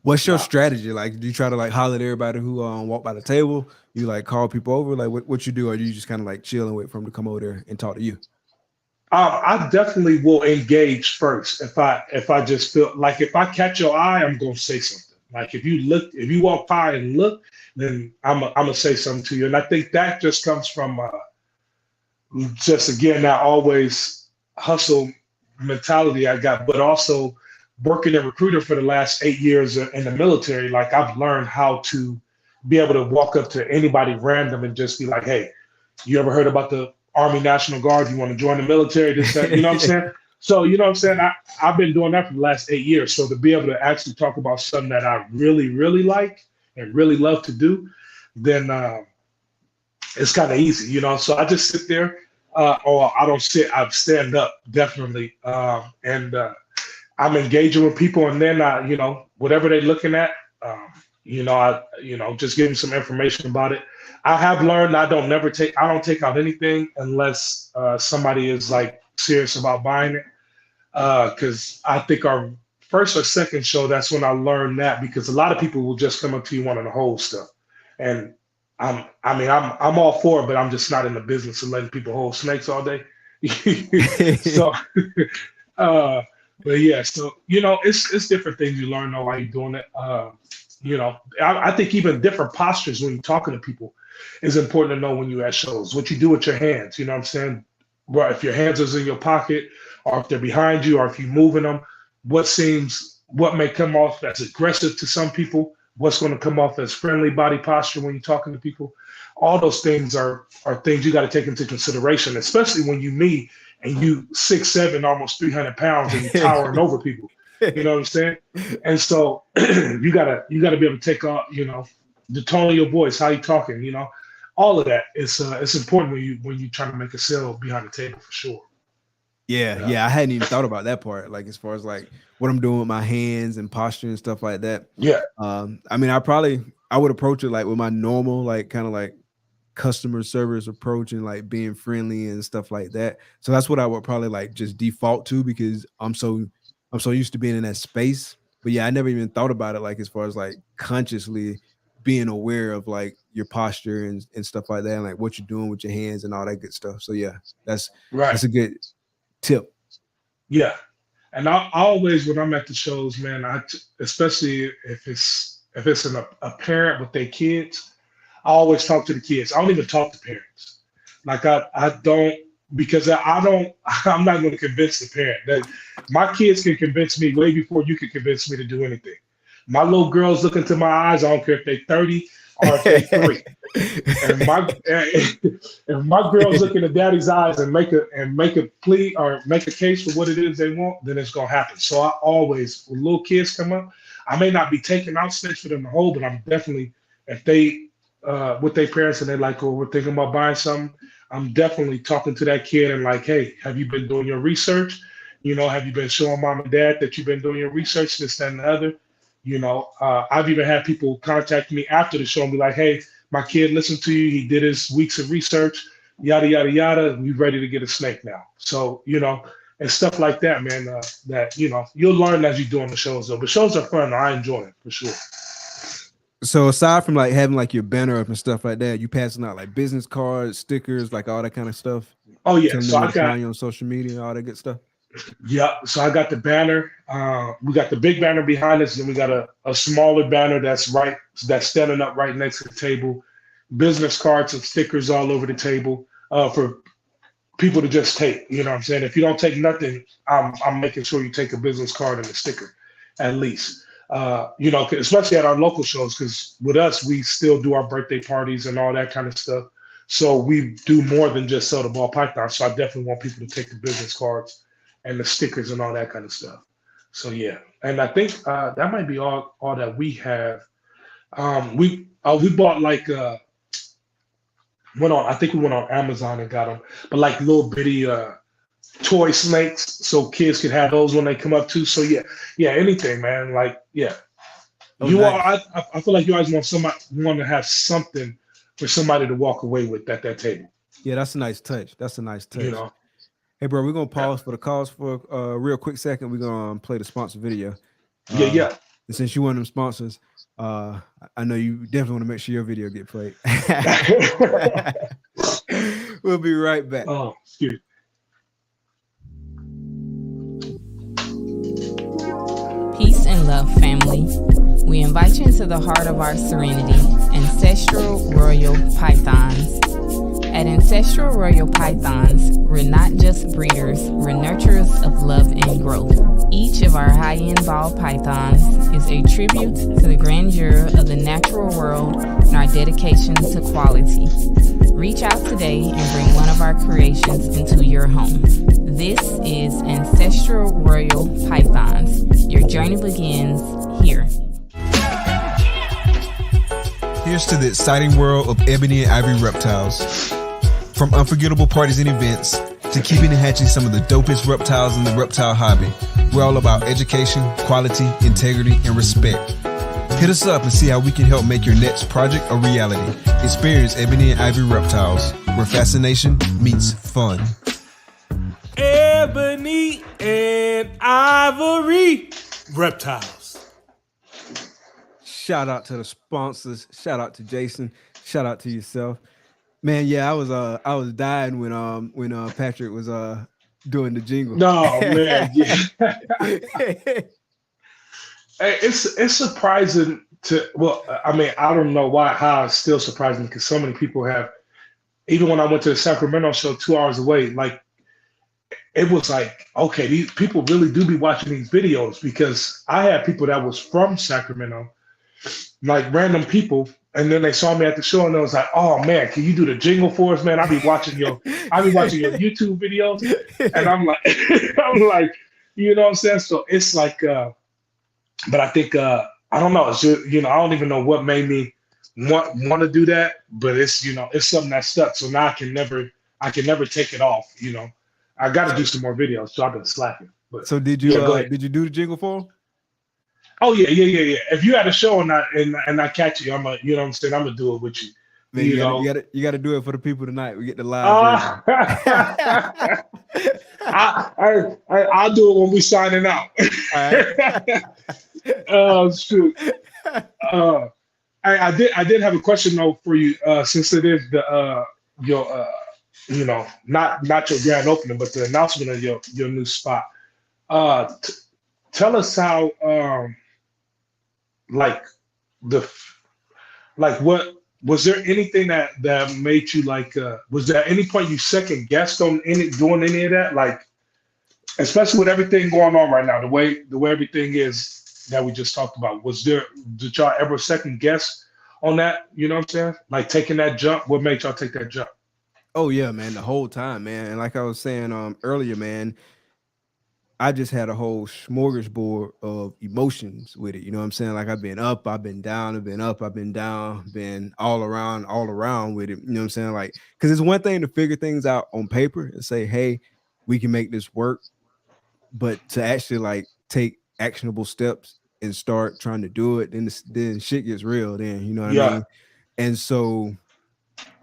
What's your strategy? Like, do you try to like holler at everybody who walk by the table? You like call people over? Like what you do? Or do you just kind of like chill and wait for them to come over there and talk to you? I definitely will engage first. If I just feel like if I catch your eye, I'm gonna say something. Like if you walk by and look, then I'm gonna say something to you. And I think that just comes from just again that always hustle mentality I got, but also working a recruiter for the last 8 years in the military. Like I've learned how to be able to walk up to anybody random and just be like, hey, you ever heard about the Army National Guard? You want to join the military? This, that, you know what I'm saying? So, you know what I'm saying? I've been doing that for the last 8 years. So to be able to actually talk about something that I really, really like and really love to do, then it's kind of easy, you know? So I just sit there, or I don't sit, I stand up, definitely. And I'm engaging with people, and then you know, whatever they're looking at, you know, just give them some information about it. I have learned I don't take out anything unless somebody is like serious about buying it. Because I think our first or second show, that's when I learned that, because a lot of people will just come up to you wanting to hold stuff, and I'm all for it, but I'm just not in the business of letting people hold snakes all day. So, but yeah, so you know, it's different things you learn though while you're doing it. You know, I think even different postures when you're talking to people is important to know when you're at shows. What you do with your hands, you know what I'm saying? Well, if your hands is in your pocket, or if they're behind you, or if you're moving them, what may come off as aggressive to some people, what's going to come off as friendly body posture when you're talking to people. All those things are things you got to take into consideration, especially when you meet and you 6'7", almost 300 pounds, and you're towering over people. You know what I'm saying? And so you gotta be able to take off, you know, the tone of your voice, how you talking, you know, all of that. It's important when you trying to make a sale behind the table, for sure. Yeah, I hadn't even thought about that part. Like as far as like what I'm doing with my hands and posture and stuff like that. Yeah. I mean, I would approach it like with my normal, like kind of like customer service approach and like being friendly and stuff like that. So that's what I would probably like just default to, because I'm so used to being in that space. But yeah, I never even thought about it like as far as like consciously being aware of like your posture and stuff like that, and like what you're doing with your hands and all that good stuff. So yeah, that's a good tip. Yeah. And I always, when I'm at the shows, man, especially if it's a parent with their kids, I always talk to the kids. I don't even talk to parents. Like I don't, because I'm not going to convince the parent. That my kids can convince me way before you can convince me to do anything. My little girls look into my eyes. I don't care if they're 30 or if they're 3. If my girls look into daddy's eyes and make a plea or make a case for what it is they want, then it's gonna happen. So I always, when little kids come up, I may not be taking out snakes for them to hold, but I'm definitely, if they with their parents and they're like, oh, we're thinking about buying something, I'm definitely talking to that kid and like, hey, have you been doing your research? You know, have you been showing mom and dad that you've been doing your research, this, that, and the other? You know, I've even had people contact me after the show and be like, hey, my kid listened to you. He did his weeks of research, yada, yada, yada. We ready to get a snake now. So, you know, and stuff like that, man, that, you know, you'll learn as you're doing the shows, though. But shows are fun. I enjoy it, for sure. So aside from like having like your banner up and stuff like that, you passing out like business cards, stickers, like all that kind of stuff? Oh, yeah. So I got you on social media, all that good stuff? Yeah, so I got the banner. We got the big banner behind us, and we got a smaller banner that's standing up right next to the table. Business cards and stickers all over the table for people to just take. You know what I'm saying? If you don't take nothing, I'm making sure you take a business card and a sticker, at least. You know, especially at our local shows, because with us, we still do our birthday parties and all that kind of stuff. So we do more than just sell the ball python. So I definitely want people to take the business cards and the stickers and all that kind of stuff. So yeah, and I think that might be all that we have. We bought like I think we went on Amazon and got them, but like little bitty toy snakes, so kids could have those when they come up too. So yeah, anything, man. Like yeah, nice. I feel like you always want to have something for somebody to walk away with at that table. Yeah, that's a nice touch. You know. Hey, bro, we're going to pause for the calls for a real quick second. We're going to play the sponsor video. Yeah. And since you're one of them sponsors, I know you definitely want to make sure your video get played. We'll be right back. Oh, excuse me. Peace and love, family. We invite you into the heart of our serenity, Ancestral Royal Pythons. At Ancestral Royal Pythons, we're not just breeders, we're nurturers of love and growth. Each of our high-end ball pythons is a tribute to the grandeur of the natural world and our dedication to quality. Reach out today and bring one of our creations into your home. This is Ancestral Royal Pythons. Your journey begins here. Here's to the exciting world of Ebony and Ivory reptiles. From unforgettable parties and events to keeping and hatching some of the dopest reptiles in the reptile hobby, we're all about education, quality, integrity, and respect. Hit us up and see how we can help make your next project a reality. Experience Ebony and Ivory reptiles, where fascination meets fun. Ebony and Ivory Reptiles. Shout out to the sponsors. Shout out to Jason. Shout out to yourself. Man, yeah, I was dying when Patrick was doing the jingle. No, man. Yeah. It's surprising to, well, I mean, I don't know how it's still surprising because so many people have, even when I went to the Sacramento show 2 hours away, like, it was like, okay, these people really do be watching these videos, because I had people that was from Sacramento, like random people, and then they saw me at the show and they was like, oh man, can you do the jingle for us, man? I be watching your YouTube videos. And I'm like, you know what I'm saying? So it's like, but I think, I don't know. It's just, I don't even know what made me want to do that, but it's, it's something that stuck. So now I can never take it off. I got to do some more videos. So I've been slacking. But so did you do the jingle for him? Oh yeah. If you had a show and I catch you, I'm gonna do it with you. Man, you gotta do it for the people tonight. We get the live version. I'll do it when we signing out. Oh shoot. I did have a question though for you, since it is your not your grand opening, but the announcement of your new spot. Tell us how what was there anything that made you was there any point you second guessed on doing any of that, like, especially with everything going on right now, the way everything is that we just talked about? Did y'all ever second guess on that? You know what I'm saying? Like taking that jump. What made y'all take that jump? Oh yeah, man, the whole time, man. And like I was saying earlier, man, I just had a whole smorgasbord of emotions with it. You know what I'm saying? Like I've been up, I've been down, I've been up, I've been down, been all around with it. You know what I'm saying? Like, because it's one thing to figure things out on paper and say, hey, we can make this work. But to actually like take actionable steps and start trying to do it, then shit gets real then, you know what I mean? And so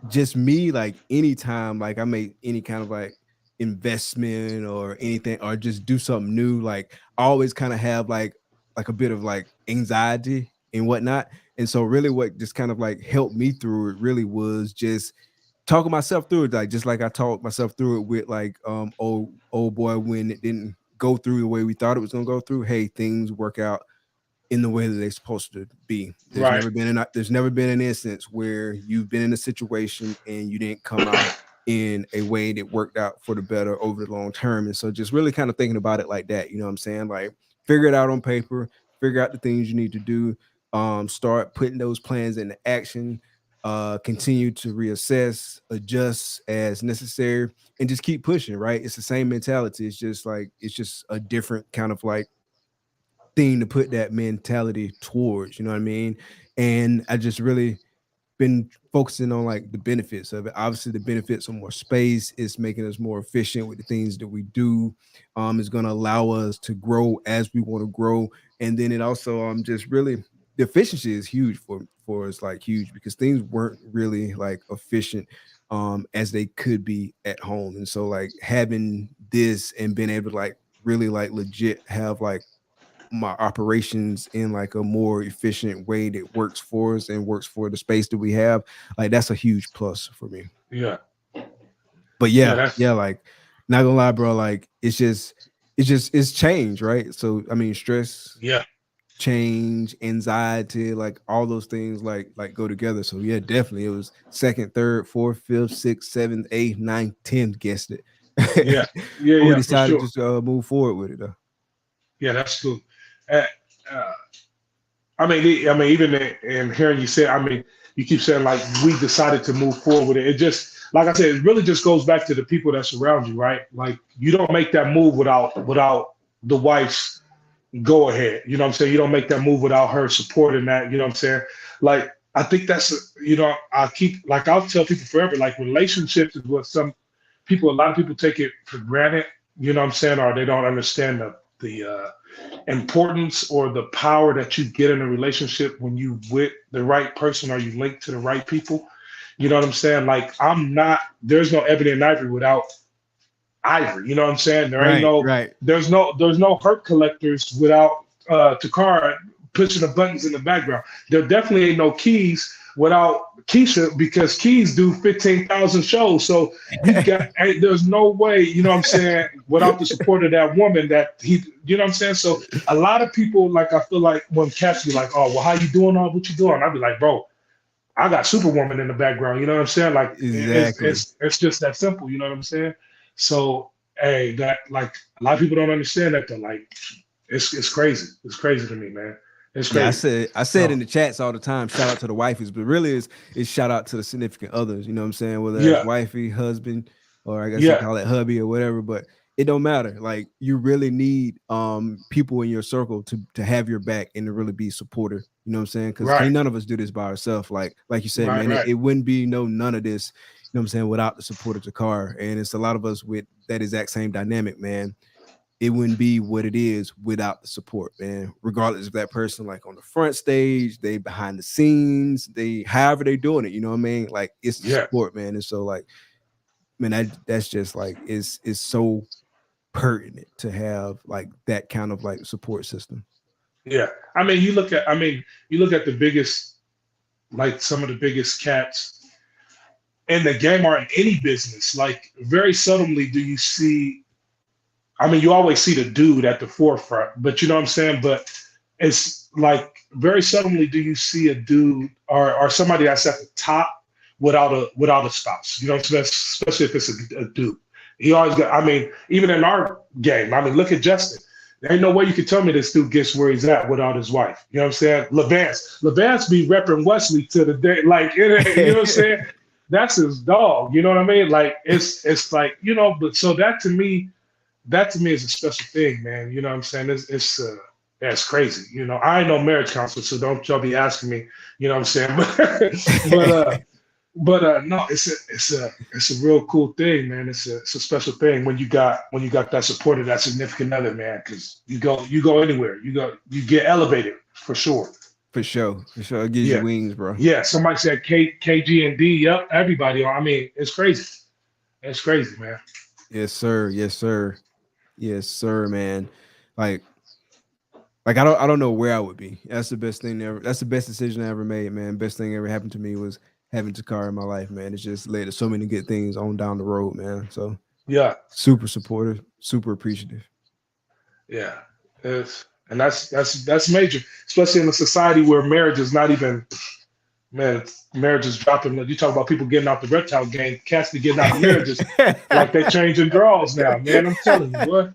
just me, like anytime like I make any kind of like investment or anything, or just do something new, like I always kind of have like a bit of like anxiety and whatnot. And so really what just kind of like helped me through it really was just talking myself through it, like just like I talked myself through it with like old boy when it didn't go through the way we thought it was gonna go through. Hey, things work out in the way that they're supposed to be. There's never been an instance where you've been in a situation and you didn't come out in a way that worked out for the better over the long term. And so just really kind of thinking about it like that, you know what I'm saying? Like figure it out on paper, figure out the things you need to do, start putting those plans into action, continue to reassess, adjust as necessary, and just keep pushing, right? It's the same mentality. It's just a different kind of like thing to put that mentality towards, you know what I mean? And I just really been focusing on like the benefits of it. Obviously the benefits of more space is making us more efficient with the things that we do. Is going to allow us to grow as we want to grow. And then it also just really, the efficiency is huge for us, like huge, because things weren't really like efficient as they could be at home. And so like having this and being able to like really like legit have like my operations in like a more efficient way that works for us and works for the space that we have, like that's a huge plus for me. But like not gonna lie, bro, like it's change, right? So I mean stress change, anxiety, like all those things like go together. So yeah, definitely it was second, third, fourth, fifth, sixth, seventh, eighth, ninth, 10th, guessed it. Yeah, We for decided sure. just to move forward with it though. Yeah, that's cool. Uh, uh, I mean, even in hearing you say, I mean, you keep saying like we decided to move forward with it. It just, like I said, it really just goes back to the people that surround you, right? Like you don't make that move without the wife's go ahead. You know what I'm saying? You don't make that move without her supporting that. You know what I'm saying? Like I think that's, you know, I'll tell people forever, like relationships is what a lot of people take it for granted. You know what I'm saying? Or they don't understand the importance or the power that you get in a relationship when you with the right person or you link to the right people. You know what I'm saying? Like there's no Ebony and Ivory without Ivory. You know what I'm saying? Right. There's no Herp Collectors without Takara pushing the buttons in the background. There definitely ain't no Keys without Keisha because Keys do 15,000 shows. So there's no way, you know what I'm saying, without the support of that woman you know what I'm saying? So a lot of people, like, I feel like when cats be like, oh, well, how you doing? What you doing? I'd be like, bro, I got Superwoman in the background. You know what I'm saying? Like, Exactly. it's just that simple. You know what I'm saying? So, hey, that, like, a lot of people don't understand that though. Like, it's crazy. It's crazy to me, man. It's crazy. Yeah, I said in the chats all the time, shout out to the wifeys, but really it's shout out to the significant others. You know what I'm saying? Whether that's wifey, husband, or I guess you call it hubby or whatever, but it don't matter. Like you really need people in your circle to have your back and to really be supportive. You know what I'm saying? Because ain't none of us do this by ourselves. Like you said, man, it wouldn't be none of this, you know what I'm saying, without the support of Jakar. And it's a lot of us with that exact same dynamic, man. It wouldn't be what it is without the support, man. Regardless of that person, like on the front stage, they behind the scenes, however they doing it, you know what I mean? Like it's the support, man. And so, like, man, that's just like it's so pertinent to have like that kind of like support system. Yeah, I mean, you look at the biggest, like some of the biggest cats in the game or in any business. Like very seldomly do you see. I mean, you always see the dude at the forefront, but you know what I'm saying? But it's like very seldomly do you see a dude or somebody that's at the top without a spouse. You know what I'm saying? Especially if it's a dude. He always got, I mean, even in our game, I mean, look at Justin. There ain't no way you can tell me this dude gets where he's at without his wife. You know what I'm saying? Levance be repping Wesley to the day. Like, you know what I'm saying? That's his dog. You know what I mean? Like, it's like, you know, but so that to me is a special thing, man. You know what I'm saying? It's crazy. You know, I ain't no marriage counselor, so don't y'all be asking me. You know what I'm saying? But no, it's a real cool thing, man. It's a special thing when you got that support of that significant other, man. Because you go anywhere, you get elevated for sure. For sure, it gives you wings, bro. Yeah, somebody said KG and D. Yep, everybody. I mean, it's crazy. It's crazy, man. Yes, sir. Yes, sir, man. Like I don't know where I would be. That's the best thing ever. That's the best decision I ever made, man. Best thing ever happened to me was having Takara in my life, man. It's just led to so many good things on down the road, man. So yeah, super supportive, super appreciative. Yeah, and that's major, especially in a society where marriage is not even, man, marriage is dropping. You talk about people getting out the reptile game, cats be getting out of marriages like they changing draws now, man. I'm telling you, what.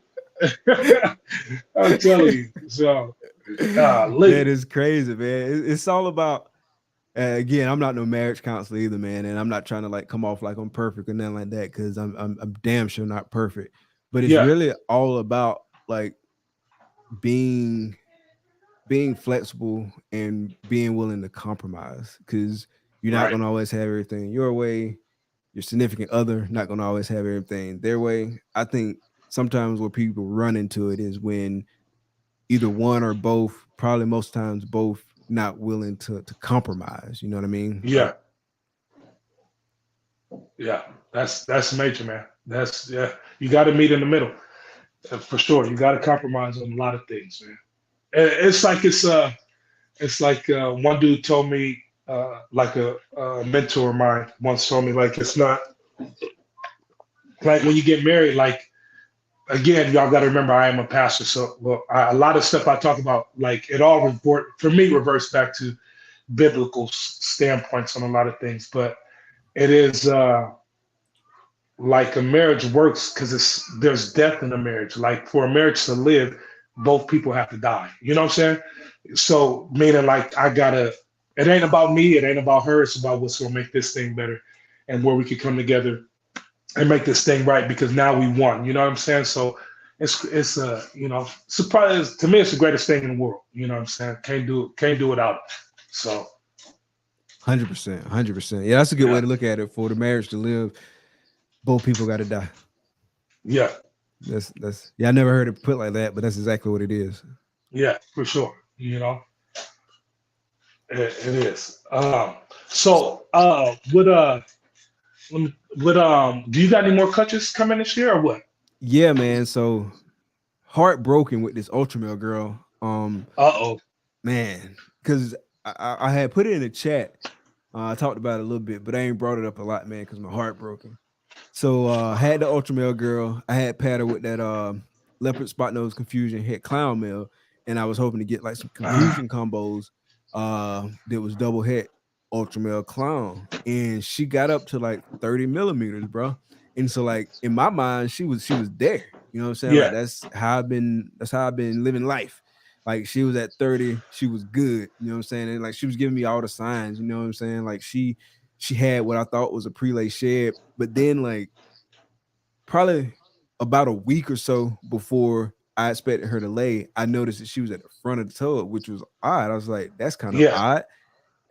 I'm telling you. So, that is crazy, man. It's all about. Again, I'm not no marriage counselor either, man, and I'm not trying to like come off like I'm perfect or nothing like that because I'm damn sure not perfect. But it's really all about like being flexible and being willing to compromise because you're not gonna always have everything your way. Your significant other not gonna always have everything their way. I think sometimes where people run into it is when either one or both, probably most times both, not willing to compromise. You know what I mean? Yeah. That's major, man. You got to meet in the middle for sure. You got to compromise on a lot of things, man. It's like one dude told me, like a mentor of mine once told me, like, it's not like when you get married, like again, y'all got to remember I am a pastor, so a lot of stuff I talk about, like it all for me reverts back to biblical standpoints on a lot of things. But it is like a marriage works because there's death in a marriage. Like for a marriage to live, both people have to die. You know what I'm saying? So meaning like it ain't about me, it ain't about her, it's about what's gonna make this thing better and where we can come together and make this thing right because now we won. You know what I'm saying? So it's probably, to me it's the greatest thing in the world. You know what I'm saying? Can't do without it. So 100%. Yeah, that's a good way to look at it. For the marriage to live, both people got to die. Yeah. That's I never heard it put like that, but that's exactly what it is. Yeah, for sure. You know, it is. So do you got any more clutches coming this year or what? Yeah, man. So heartbroken with this ultra male girl. Man, because I had put it in the chat. I talked about it a little bit, but I ain't brought it up a lot, man, because my heart broken. So I had the ultra male girl. I had Pat her with that leopard spot nose confusion hit clown male, and I was hoping to get like some confusion combos that was double hit ultra male clown, and she got up to like 30 millimeters, bro. And so like in my mind, she was there. You know what I'm saying? Yeah. Like that's how I've been living life. Like she was at 30, she was good. You know what I'm saying? And like she was giving me all the signs. You know what I'm saying? Like she had what I thought was a prelay shed, but then like probably about a week or so before I expected her to lay, I noticed that she was at the front of the tub, which was odd. I was like, that's kind of odd.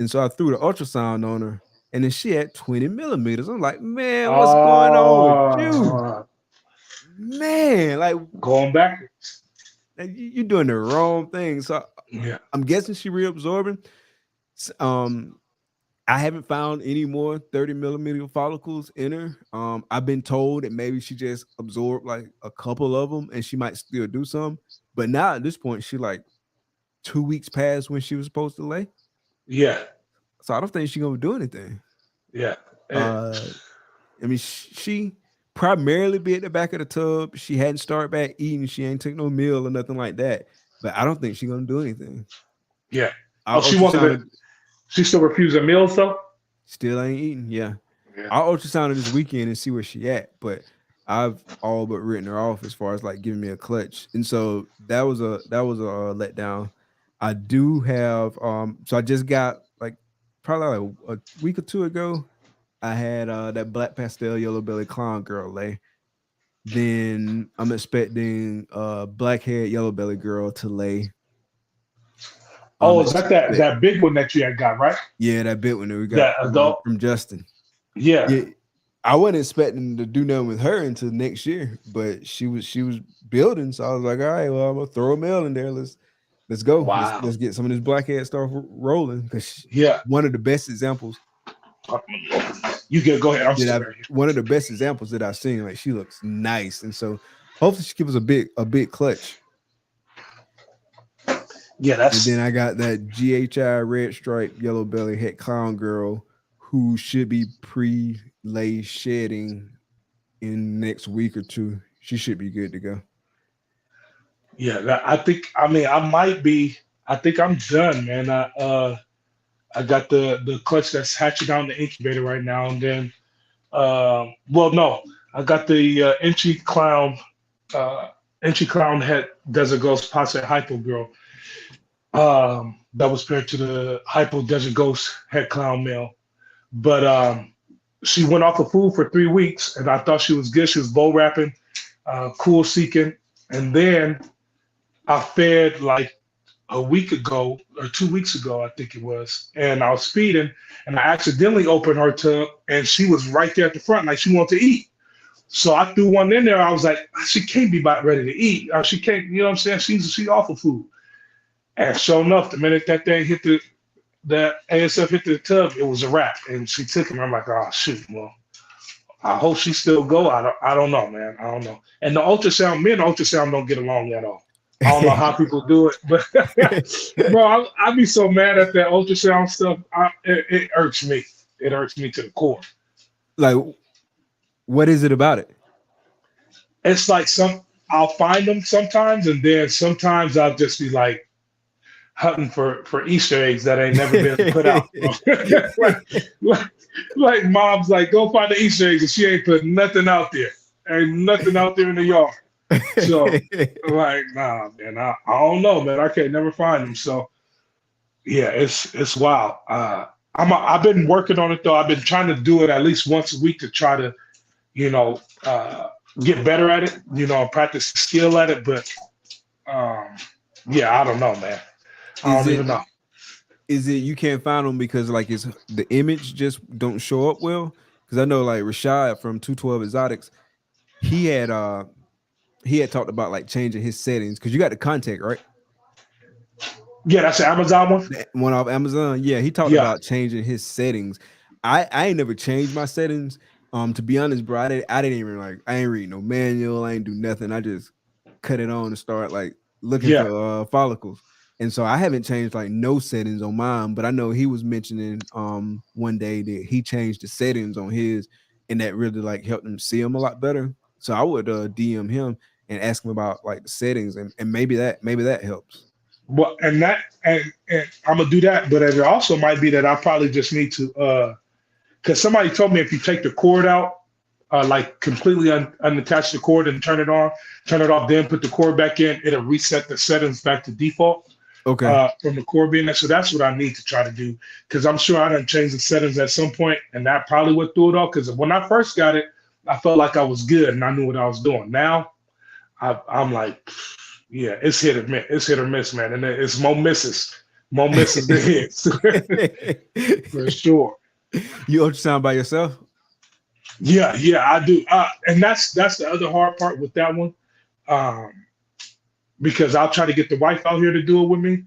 And so I threw the ultrasound on her, and then she had 20 millimeters. I'm like, man, what's going on with you? Man, like going backwards. You're doing the wrong thing. So yeah, I'm guessing she reabsorbing. I haven't found any more 30 millimeter follicles in her. I've been told that maybe she just absorbed like a couple of them and she might still do some. But now at this point, she like 2 weeks past when she was supposed to lay. Yeah. So I don't think she's gonna do anything. Yeah. I mean, she primarily be at the back of the tub. She hadn't started back eating. She ain't took no meal or nothing like that. But I don't think she's gonna do anything. Yeah. She still refusing meals though? Still ain't eating. Yeah. I'll ultrasound her this weekend and see where she at. But I've all but written her off as far as like giving me a clutch. And so that was a letdown. I do have so I just got like probably like a week or two ago, I had that black pastel yellow belly clown girl lay. Then I'm expecting black haired yellow belly girl to lay. Is that big one that you had got, right? Yeah, that big one that we got from Justin. Yeah. I wasn't expecting to do nothing with her until next year, but she was building. So I was like, all right, well, I'm gonna throw a male in there. Let's go. Wow. Let's get some of this blackhead stuff rolling. Because one of the best examples. You can go ahead. One of the best examples that I've seen. Like she looks nice, and so hopefully she gives us a big clutch. Yeah, and then I got that GHI red stripe yellow belly head clown girl who should be pre-lay shedding in next week or two. She should be good to go. Yeah, I think I'm done, man. I got the clutch that's hatching out in the incubator right now, and then I got the Inchy Clown head Desert Ghost Passe Hypo girl. That was paired to the Hypo Desert Ghost head clown male. But she went off of food for 3 weeks, and I thought she was good. She was bow wrapping, cool seeking, and then I fed like a week ago or 2 weeks ago, I think it was, and I was feeding, and I accidentally opened her tub, and she was right there at the front, like she wanted to eat. So I threw one in there. I was like, she can't be about ready to eat. She can't, you know what I'm saying? She's off of food. And sure enough, the minute that thing hit the ASF hit the tub, it was a wrap, and she took him. I'm like, oh shoot, well, I hope she still go. I don't know, man. I don't know. And the ultrasound, me and the ultrasound don't get along at all. I don't know how people do it, but bro, I'd be so mad at that ultrasound stuff. It irks me. It irks me to the core. Like, what is it about it? It's like I'll find them sometimes, and then sometimes I'll just be like hunting for Easter eggs that ain't never been put out. like mom's like, go find the Easter eggs, and she ain't put nothing out there. Ain't nothing out there in the yard. So like, nah, man, I don't know, man. I can't never find them. So yeah, it's wild. I've been working on it though. I've been trying to do it at least once a week to try to, get better at it, practice the skill at it. But yeah, I don't know, man. I don't even know. Is it you can't find them because like it's the image just don't show up well? Because I know like Rashad from 212 Xotics, he had talked about like changing his settings because you got the contact, right? Yeah, that's the Amazon one. One off Amazon. Yeah, he talked about changing his settings. I ain't never changed my settings. To be honest, bro, I didn't even I ain't read no manual. I ain't do nothing. I just cut it on and start like looking for follicles. And so I haven't changed like no settings on mine, but I know he was mentioning one day that he changed the settings on his, and that really like helped him see him a lot better. So I would DM him and ask him about like the settings, and maybe that helps. Well, and I'm gonna do that, but it also might be that I probably just need to because somebody told me if you take the cord out, like completely unattach the cord and turn it off, then put the cord back in, it'll reset the settings back to default. Okay. From the cord being there. So that's what I need to try to do, because I'm sure I done changed the settings at some point, and that probably would throw it off. Because when I first got it, I felt like I was good and I knew what I was doing. Now I'm like, yeah, it's hit or miss. It's hit or miss, man. And it's more misses than hits. For sure. You ultrasound by yourself? Yeah, I do. And that's the other hard part with that one. Because I'll try to get the wife out here to do it with me.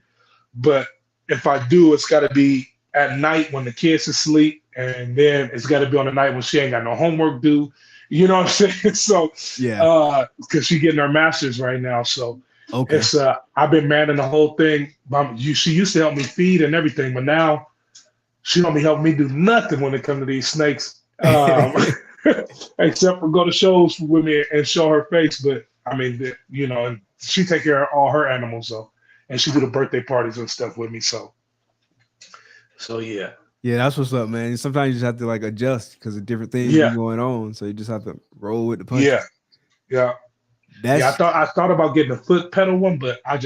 But if I do, it's got to be at night when the kids are asleep. And then it's got to be on the night when she ain't got no homework due. You know what I'm saying? So, yeah, because she's getting her master's right now. So, okay, it's I've been manning the whole thing. She used to help me feed and everything, but now she don't be helping me do nothing when it comes to these snakes, except for go to shows with me and show her face. But I mean, and she take care of all her animals, so, and she do the birthday parties and stuff with me. So yeah. Yeah, that's what's up, man. Sometimes you just have to like adjust because of different things going on. So you just have to roll with the punches. Yeah. I thought about getting a foot pedal one, but I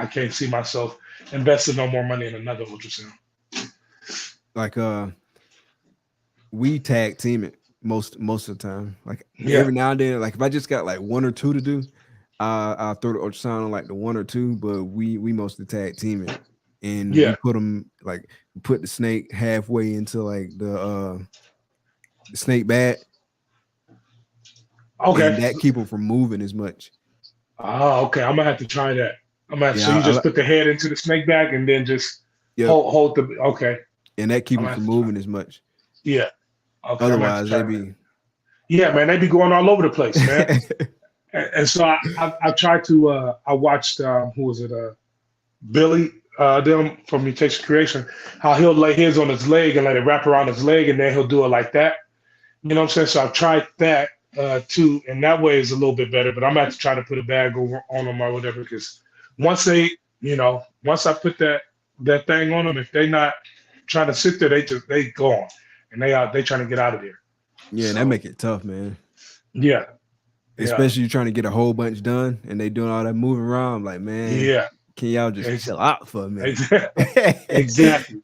can't see myself investing no more money in another ultrasound. Like we tag team it most of the time. Like every now and then, like if I just got like one or two to do, I'll throw the ultrasound on like the one or two, but we mostly tag team it. And we put them put the snake halfway into like the snake bag. Okay. And that keep them from moving as much. Oh, okay. I'm gonna have to try that. So you just put the head into the snake bag and then just hold the And that keep them from moving as much. Yeah. Okay. Otherwise they be man, they be going all over the place, man. and so I tried to I watched who was it? Billy them from Mutation Creation, how he'll lay his on his leg and let it wrap around his leg, and then he'll do it like that. You know what I'm saying? So I've tried that too, and that way is a little bit better. But I'm gonna have to try to put a bag over on them or whatever, because once I put that thing on them, if they not trying to sit there, they gone, and they trying to get out of there. Yeah, so, that make it tough, man. Yeah. Especially you trying to get a whole bunch done, and they doing all that moving around. I'm like, man. Yeah. Can y'all just chill out for a minute? Exactly.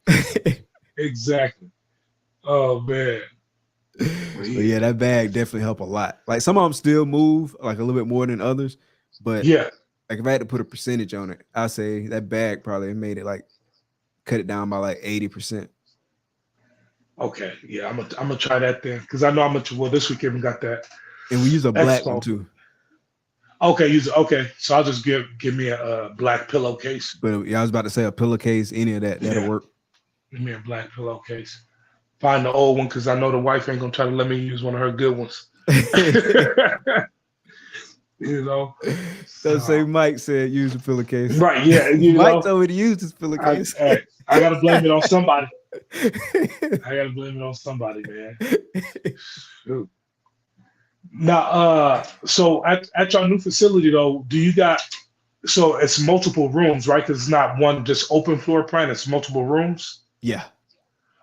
Oh man. But yeah, that bag definitely help a lot. Like some of them still move like a little bit more than others, but like if I had to put a percentage on it, I'd say that bag probably made it like cut it down by like 80%. Okay, yeah, I'm gonna try that then, because I know how much. Well, this weekend we got that, and we use a black one too. Okay, so I'll just give me a black pillowcase. But yeah, I was about to say a pillowcase, any of that'll work. Give me a black pillowcase. Find the old one, because I know the wife ain't gonna try to let me use one of her good ones. So say Mike said use a pillowcase. Right, yeah. Mike told me to use this pillowcase. I gotta blame it on somebody. Man. Shoot. Now, so at your new facility though, do you got so it's multiple rooms, right? Because it's not one just open floor plan; it's multiple rooms. Yeah.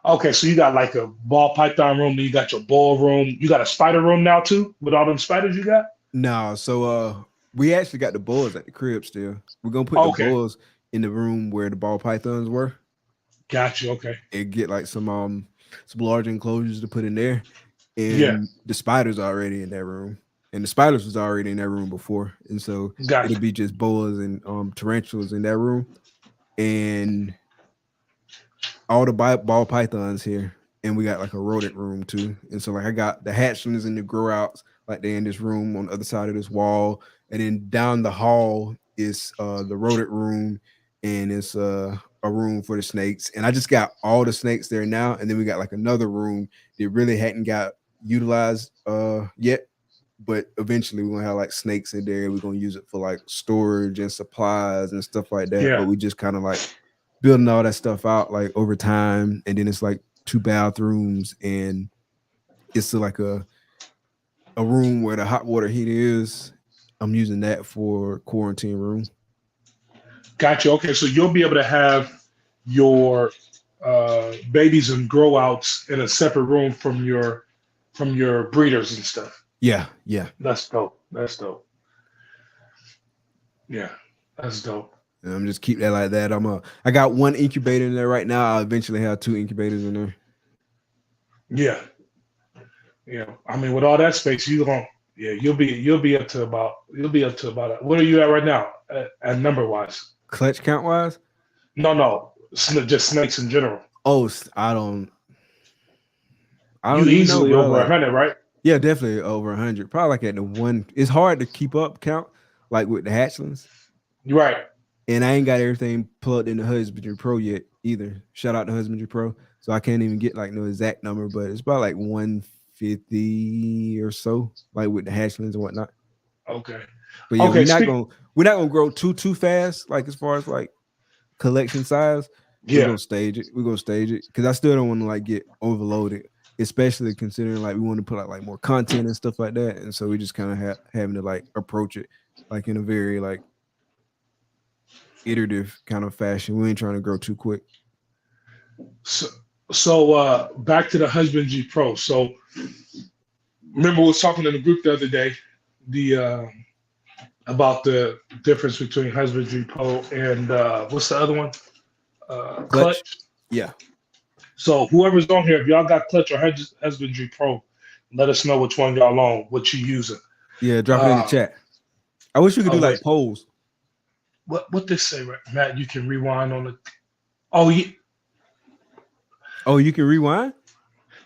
Okay, so you got like a ball python room, then you got your ball room, you got a spider room now too, with all them spiders you got. No, so we actually got the bulls at the crib still. We're gonna put the Okay, bulls in the room where the ball pythons were got you. Okay, and get like some large enclosures to put in there. yeah, And the spiders are already in that room. And the spiders was already in that room before. And so got it'll you. be just boas and tarantulas in that room. And all the ball pythons here. And we got like a rodent room too. And so like I got the hatchlings and the grow outs, like they're in this room on the other side of this wall. And then down the hall is the rodent room, and it's a room for the snakes. And I just got all the snakes there now. And then we got like another room that really hadn't got utilized yet. But eventually we're gonna have like snakes in there. We're gonna use it for like storage and supplies and stuff like that. Yeah, But we just kind of like building all that stuff out like over time. And then it's like 2 bathrooms, and it's like a room where the hot water heater is. I'm using that for quarantine room. got you. Okay, so you'll be able to have your babies and grow outs in a separate room from your breeders and stuff. Yeah. That's dope. That's dope. Yeah, that's dope. And I'm just keep that like that. I got 1 incubator in there right now. I'll eventually have 2 incubators in there. Yeah, yeah. I mean, with all that space, you'll be up to about what are you at right now at number wise? Clutch count wise? No, just snakes in general. Oh, I don't You even easily know, bro. over Like, 100, right? yeah, definitely over 100. Probably like at the one. It's hard to keep up count like with the hatchlings. Right. And I ain't got everything plugged into Husbandry Pro yet either. Shout out to Husbandry Pro. So I can't even get like no exact number, but it's about like 150 or so, like with the hatchlings and whatnot. Okay. But yeah, Okay. we're not gonna grow too fast, like as far as like collection size. We're Yeah. gonna stage it. We're gonna stage it because I still don't want to like get overloaded, especially considering like we want to put out like more content and stuff like that. And so we just kind of having to like approach it like in a very like iterative kind of fashion. We ain't trying to grow too quick. So back to the Husbandry Pro. So remember we was talking in the group the other day, about the difference between Husbandry Pro and what's the other one? Clutch. Yeah. So whoever's on here, if y'all got Clutch or Husbandry Pro, let us know which one y'all on, what you using. Yeah, drop it in the chat. I wish we could do like wait. polls. What they say, right? Matt? You can rewind on it. Oh yeah. Oh, you can rewind?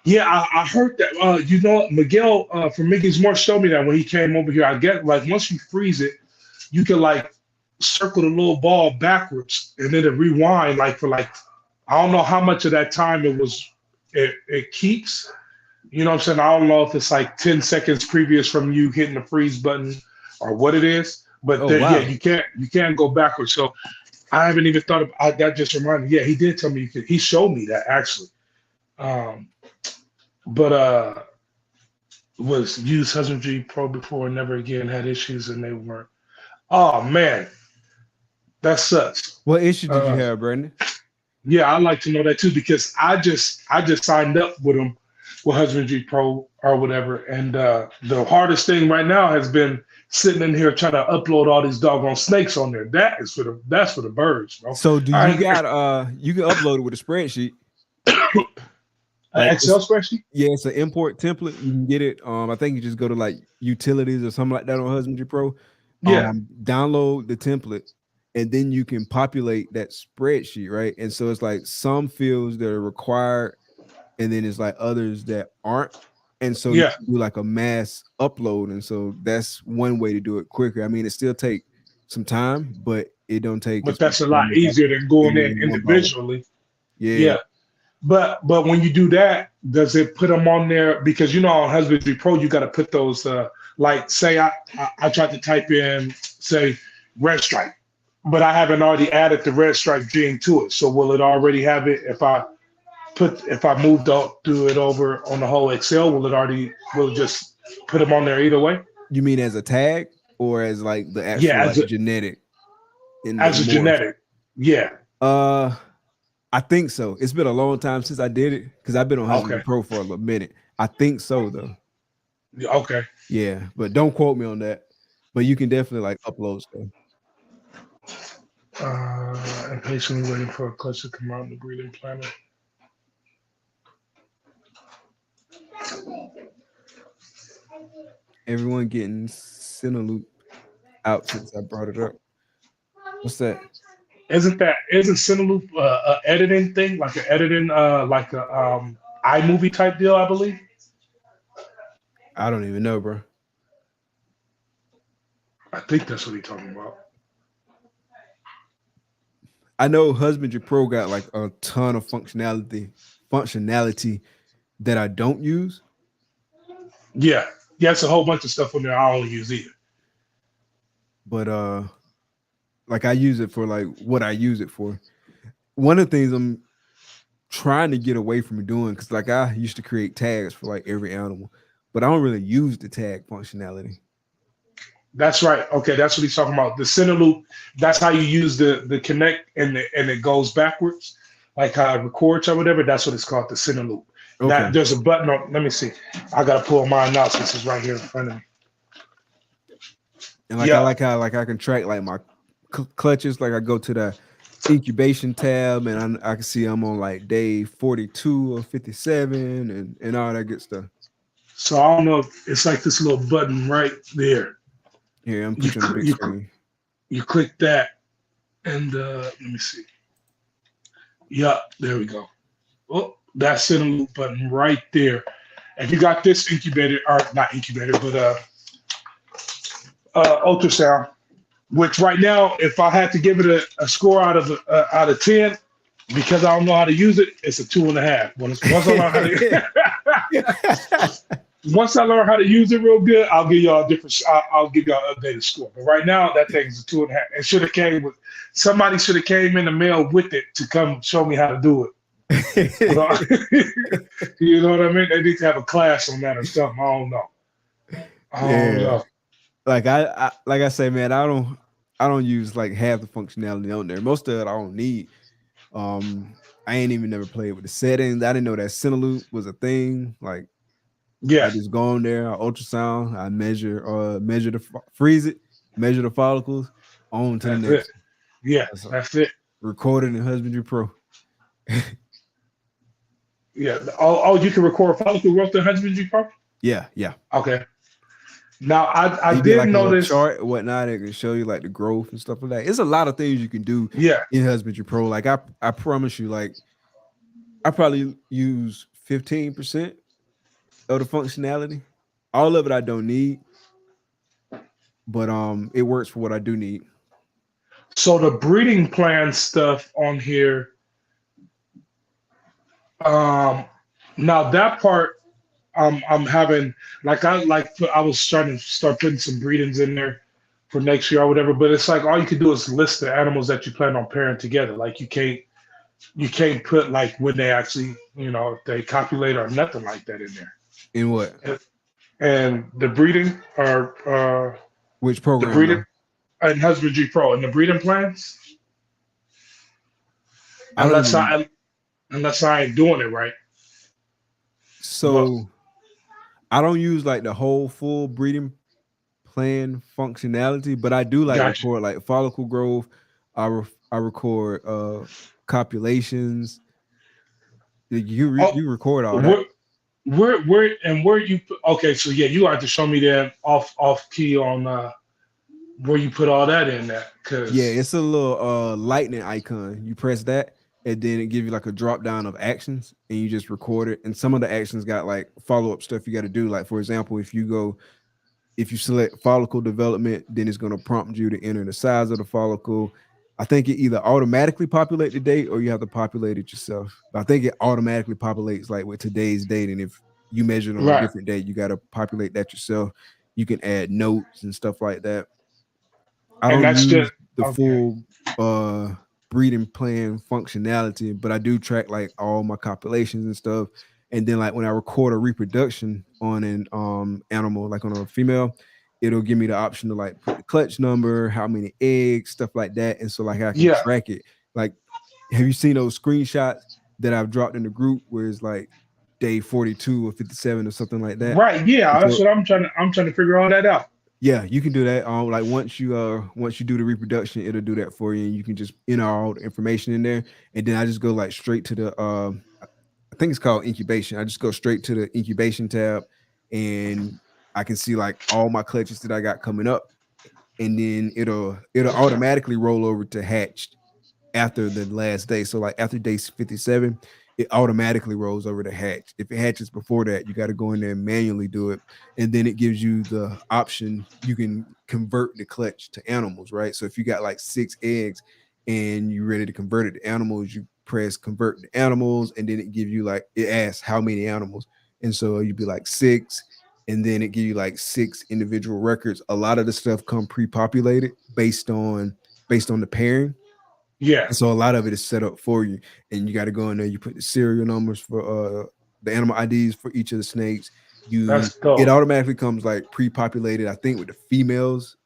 Yeah, I heard that. You know, Miguel from Mickey's More showed me that when he came over here. I get like once you freeze it, you can like circle the little ball backwards and then it rewind like for like I don't know how much of that time it keeps. You know what I'm saying? I don't know if it's like 10 seconds previous from you hitting the freeze button or what it is. But wow. Yeah, you can't go backwards. So I haven't even thought of that. Just reminded me. Yeah, he did tell me you could. He showed me that actually. But was used Husbandry Pro before and never again had issues and they weren't. Oh man, that sucks. What issue did you have, Brandon? Yeah, I'd like to know that too because I just signed up with him with Husbandry Pro or whatever, and the hardest thing right now has been sitting in here trying to upload all these doggone snakes on there. That's for the birds, bro. So do you got you can upload it with a spreadsheet. An Excel spreadsheet? Yeah, it's an import template. You can get it. I think you just go to like utilities or something like that on Husbandry Pro. Yeah. Download the template and then you can populate that spreadsheet, right? And so it's like some fields that are required and then it's like others that aren't. And so you can do like a mass upload. And so that's one way to do it quicker. I mean, it still take some time, but it don't take. But that's a lot easier than going in individually. Yeah. But when you do that, does it put them on there? Because you know on Husbandry Pro, you got to put those like say I tried to type in say red stripe, but I haven't already added the red stripe gene to it. So will it already have it if I if I do it over on the whole Excel, will it just put them on there either way? You mean as a tag or as like the actual Yeah, like genetic? As a genetic. Yeah. I think so. It's been a long time since I did it because I've been on Husbandry Pro for a little minute. I think so though. Okay. Yeah, but don't quote me on that. But you can definitely like upload stuff. Impatiently waiting for a clutch to come out in the breeding planner. Everyone getting Cineloop out since I brought it up. What's that? Isn't Cineloop a editing thing, like an editing, like a iMovie type deal? I believe. I don't even know, bro. I think that's what he's talking about. I know Husbandry Pro got like a ton of functionality that I don't use. Yeah, it's a whole bunch of stuff on there I don't use either. But like I use it for like what I use it for. One of the things I'm trying to get away from doing, because like I used to create tags for like every animal, but I don't really use the tag functionality. That's right. Okay, that's what he's talking about. The Cineloop, that's how you use the connect and it goes backwards, like how it records or whatever. That's what it's called, the Cineloop. Okay. That there's a button on. Let me see. I gotta pull mine out since it's right here in front of me. And like I like how like I can track like my clutches. Like I go to the incubation tab and I can see I'm on like day 42 or 57 and all that good stuff. So I don't know if it's like this little button right there. Yeah, I'm pushing the big screen. You click that, and let me see. Yeah, there we go. Oh, that's Cineloop button right there. And you got this incubator, or not incubator, but ultrasound. Which right now, if I had to give it a score out of 10, because I don't know how to use it, it's a 2.5. Once I learn how to use it real good, I'll give y'all an updated score. But right now, that thing's a 2.5. It should have somebody should have came in the mail with it to come show me how to do it. You know what I mean? They need to have a class on that or something. I don't know. I don't know. Like I say, man, I don't use like half the functionality on there. Most of it I don't need. I ain't even never played with the settings. I didn't know that Cineloop was a thing. Like, yeah, I just go on there, I ultrasound, I measure freeze it, measure the follicles, on to the next. Yeah, that's it. Recorded in Husbandry Pro. Yeah. Oh, you can record follicle growth in Husbandry Pro? Yeah. Okay. Now I did like notice chart and whatnot. It can show you like the growth and stuff like that. It's a lot of things you can do in Husbandry Pro. Like I promise you, like I probably use 15% of the functionality. All of it I don't need, but it works for what I do need. So the breeding plan stuff on here, now that part I'm having I was starting to start putting some breedings in there for next year or whatever, but it's like all you can do is list the animals that you plan on pairing together. Like you can't put like when they actually, if they copulate or nothing like that in there. In what? And the breeding or which program? The breeding and Husbandry Pro and the breeding plans. Unless I ain't doing it right. So I don't use like the whole full breeding plan functionality, but I do like record like follicle growth. I record copulations. You record all that. Where you okay? So yeah, you have to show me that off key on where you put all that in that. Yeah, it's a little lightning icon. You press that, and then it gives you like a drop down of actions, and you just record it. And some of the actions got like follow up stuff you got to do. Like for example, if you select follicle development, then it's going to prompt you to enter the size of the follicle. I think it either automatically populate the date or you have to populate it yourself. But I think it automatically populates like with today's date. And if you measure it on a different date, you got to populate that yourself. You can add notes and stuff like that. I don't use the full breeding plan functionality, but I do track like all my copulations and stuff. And then like when I record a reproduction on an animal, like on a female, it'll give me the option to like put the clutch number, how many eggs, stuff like that. And so like I can Yeah. track it. Like, have you seen those screenshots that I've dropped in the group where it's like day 42 or 57 or something like that? Right. Yeah. And That's so, what I'm trying to figure all that out. yeah, you can do that. Like once you do the reproduction, it'll do that for you, and you can just enter all the information in there. And then I just go like straight to the I think it's called incubation. I just go straight to the incubation tab, and I can see like all my clutches that I got coming up, and then it'll automatically roll over to hatched after the last day. So like after day 57, it automatically rolls over to hatch. If it hatches before that, you got to go in there and manually do it. And then it gives you the option, you can convert the clutch to animals, right? So if you got like 6 eggs and you're ready to convert it to animals, you press convert to animals, and then it gives you like, it asks how many animals. And so you'd be like 6, and then it give you like 6 individual records. A lot of the stuff come pre-populated based on the pairing. Yeah. And so a lot of it is set up for you, and you got to go in there. You put the serial numbers for the animal IDs for each of the snakes. That's dope. It automatically comes like pre-populated, I think, with the females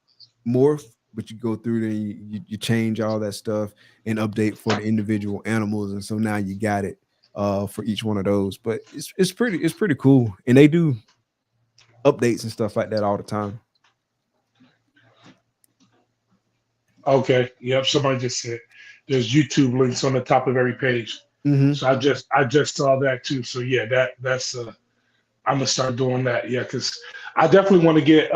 morph, but you go through there and you change all that stuff and update for the individual animals, and so now you got it for each one of those. But it's pretty cool, and they do updates and stuff like that all the time. Okay. Yep. Somebody just said there's YouTube links on the top of every page. Mm-hmm. So I just saw that too. So yeah, that's I'm gonna start doing that. Yeah, because I definitely want to get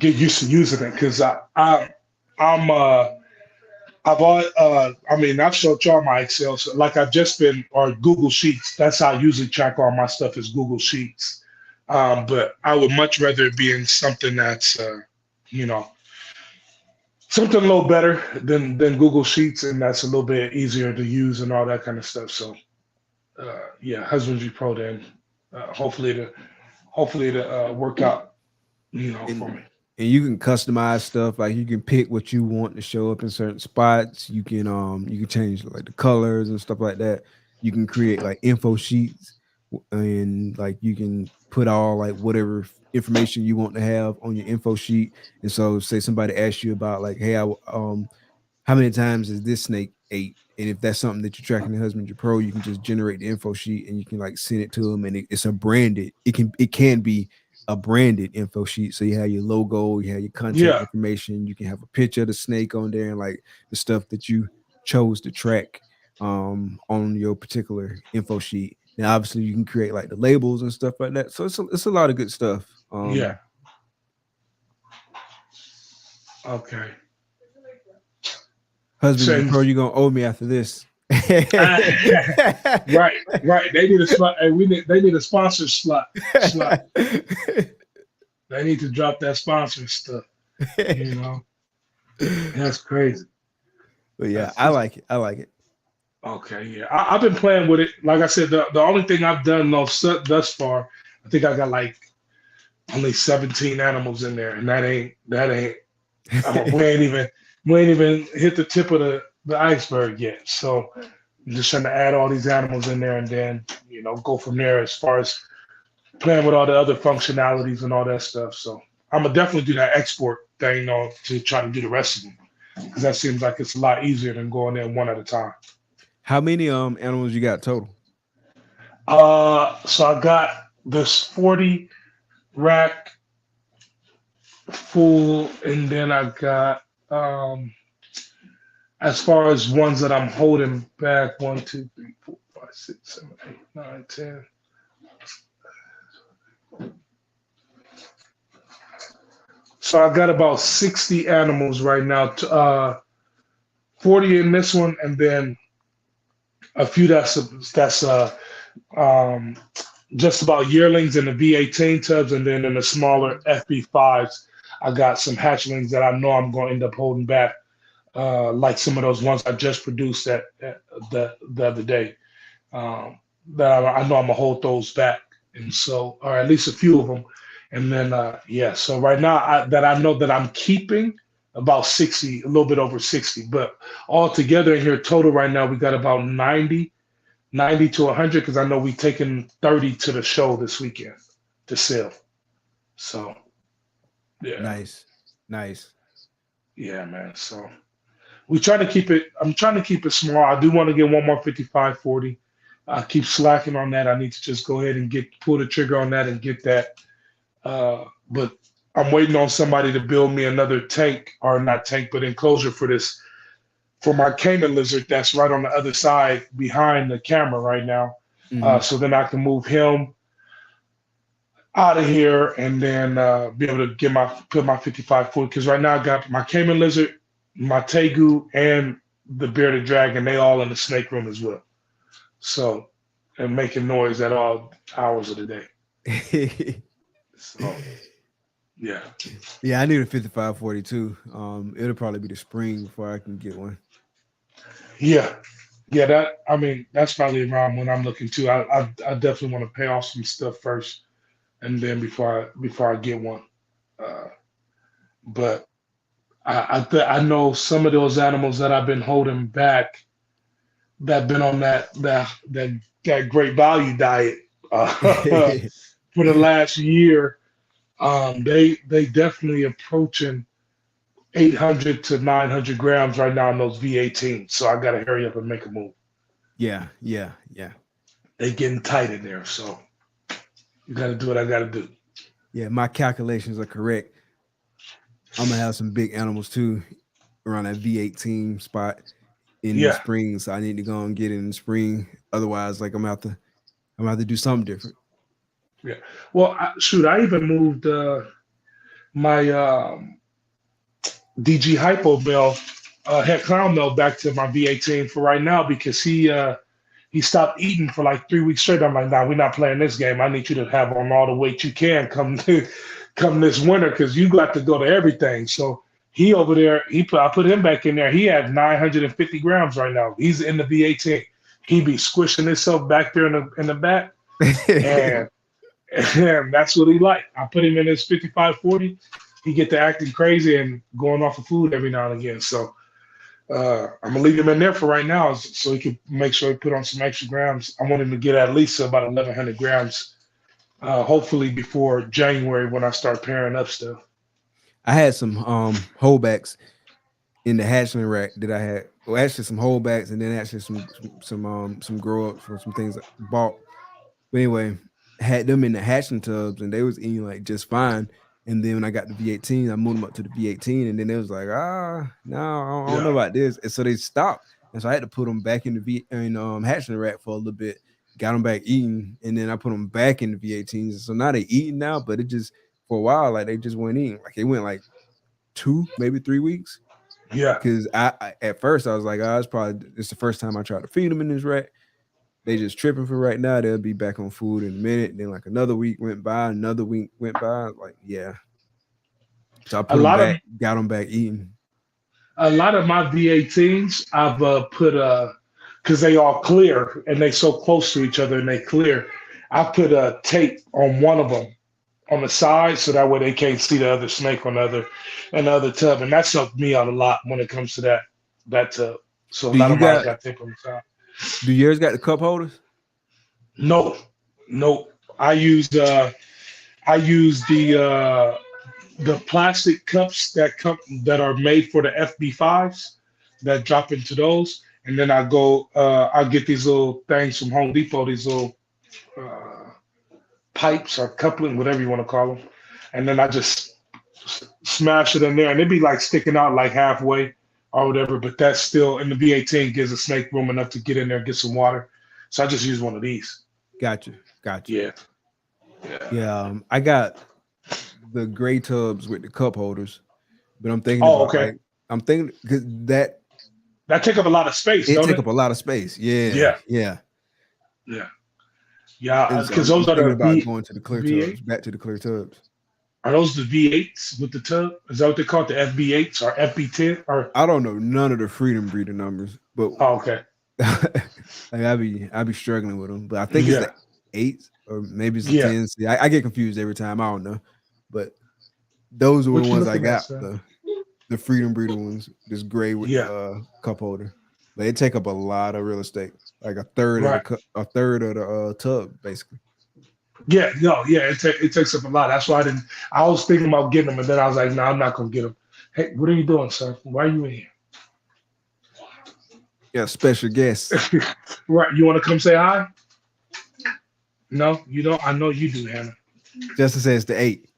used to using it, because I've showed y'all my Excel. So like I've just been, or Google Sheets. That's how I usually track all my stuff, is Google Sheets. But I would much rather it be in something that's something a little better than Google Sheets, and that's a little bit easier to use and all that kind of stuff. So yeah, Husbandry Pro, then hopefully to work out, for me. And you can customize stuff. Like you can pick what you want to show up in certain spots. You can change like the colors and stuff like that. You can create like info sheets, and like you can put all like whatever information you want to have on your info sheet. And so say somebody asks you about like, hey, how many times is this snake ate? And if that's something that you're tracking in Husbandry Pro, you can just generate the info sheet and you can like send it to them, and it's a branded. It can be a branded info sheet. So you have your logo, you have your contact information, you can have a picture of the snake on there, and like the stuff that you chose to track on your particular info sheet. Now, obviously, you can create like the labels and stuff like that. So it's a lot of good stuff. Yeah. Okay. Husbandry Pro, you're gonna owe me after this. Right. They need a slot. They need a sponsor slot. They need to drop that sponsor stuff. That's crazy. But yeah, I like it. Okay, yeah, I've been playing with it. Like I said, the only thing I've done thus far, I think I got like only 17 animals in there, and that ain't. we ain't even hit the tip of the iceberg yet. So I'm just trying to add all these animals in there, and then go from there as far as playing with all the other functionalities and all that stuff. So I'm gonna definitely do that export thing, to try to do the rest of them, because that seems like it's a lot easier than going there one at a time. How many animals you got total? So I got this 40 rack full, and then I got as far as ones that I'm holding back, 1, 2, 3, 4, 5, 6, 7, 8, 9, 10. So I got about 60 animals right now, 40 in this one, and then a few that's just about yearlings in the V18 tubs, and then in the smaller FB5s, I got some hatchlings that I know I'm going to end up holding back, like some of those ones I just produced the other day. That I know I'm gonna hold those back, and so, or at least a few of them, and then so right now I know that I'm keeping about 60, a little bit over 60. But all together in here total right now, we got about 90 to 100 because I know we taking 30 to the show this weekend to sell. So, yeah. Nice. Yeah, man. So we try to keep it. I'm trying to keep it small. I do want to get one more 5540. I keep slacking on that. I need to just go ahead and pull the trigger on that and get that. But I'm waiting on somebody to build me another tank, or not tank, but enclosure for my Cayman lizard that's right on the other side behind the camera right now. So then I can move him out of here and then be able to put my 5540, because right now I got my Cayman lizard, my Tegu, and the bearded dragon. They all in the snake room as well. So, and making noise at all hours of the day. So, yeah. Yeah, I need a 5542. It'll probably be the spring before I can get one. Yeah. That's probably around when I'm looking too. I definitely want to pay off some stuff first, and then before I get one. But I know some of those animals that I've been holding back, that been on that great value diet for the last year. They definitely approaching 800 to 900 grams right now in those V18. So I got to hurry up and make a move. Yeah. They getting tight in there. So you got to do what I got to do. Yeah, my calculations are correct. I'm going to have some big animals too around that V18 spot in the spring. So I need to go and get it in the spring. Otherwise, like I'm going to have to do something different. Yeah. Well, I even moved my DG Hypo male, head clown male, back to my V18 for right now, because he stopped eating for like 3 weeks straight. I'm like, nah, we're not playing this game. I need you to have on all the weight you can come this winter, because you got to go to everything. So he over there, I put him back in there. He had 950 grams right now. He's in the V18. He be squishing himself back there in the back, and that's what he like. I put him in his 5540. He get to acting crazy and going off of food every now and again. So I'm gonna leave him in there for right now, so he can make sure he put on some extra grams. I want him to get at least about 1,100 grams, hopefully before January when I start pairing up stuff. I had some holdbacks in the hatchling rack that I had. Well, actually some holdbacks, and then actually some grow ups for some things I bought. But anyway, had them in the hatchling tubs, and they was eating like just fine. And then when I got the V18, I moved them up to the V18, and then they was like, no, I don't know about this. And so they stopped. And so I had to put them back in the hatchling rack for a little bit, got them back eating, and then I put them back in the V18s. So now they eating now, but it just, for a while, like they just weren't eating. Like it went like 2, maybe 3 weeks. Yeah. Because I at first I was like, it's the first time I tried to feed them in this rack. They just tripping for right now. They'll be back on food in a minute. And then like another week went by, another week went by. Like, yeah. So I put them back, got them back eating. A lot of my V18s I've put because they all clear and they so close to each other and they clear. I put a tape on one of them on the side, so that way they can't see the other snake on the other tub. And that's helped me out a lot when it comes to that tub. So a lot of mine got tape on the side. Do yours got the cup holders? No. I used the plastic cups that are made for the FB5s that drop into those, and then I get these little things from Home Depot, these little pipes or coupling, whatever you want to call them, and then I just smash it in there, and it'd be like sticking out like halfway or whatever, but that's still in the V18 gives a snake room enough to get in there and get some water. So I just use one of these. Gotcha. Yeah. I got the gray tubs with the cup holders, but I'm thinking I'm thinking because that take up a lot of space. It take up a lot of space. Yeah. Because those are about going to the clear tubs, back to the clear tubs. Are those the V8s with the tub? Is that what they call it, the FB8s or FB10? Or I don't know none of the Freedom Breeder numbers, but okay. Like I be struggling with them, but I think it's the 8s or maybe it's the 10s. I get confused every time. I don't know, but those are the ones I got. the Freedom Breeder ones, this gray with Yeah. the cup holder. They take up a lot of real estate, like a third Right. of the tub, basically. Yeah, no, yeah, it takes up a lot. That's why I was thinking about getting them, and then I was like, no, I'm not gonna get them. Hey, what are you doing, sir? Why are you in here? Yeah, special guest. Right, you want to come say hi? No, you don't. I know you do, Hannah. Justin says the 8.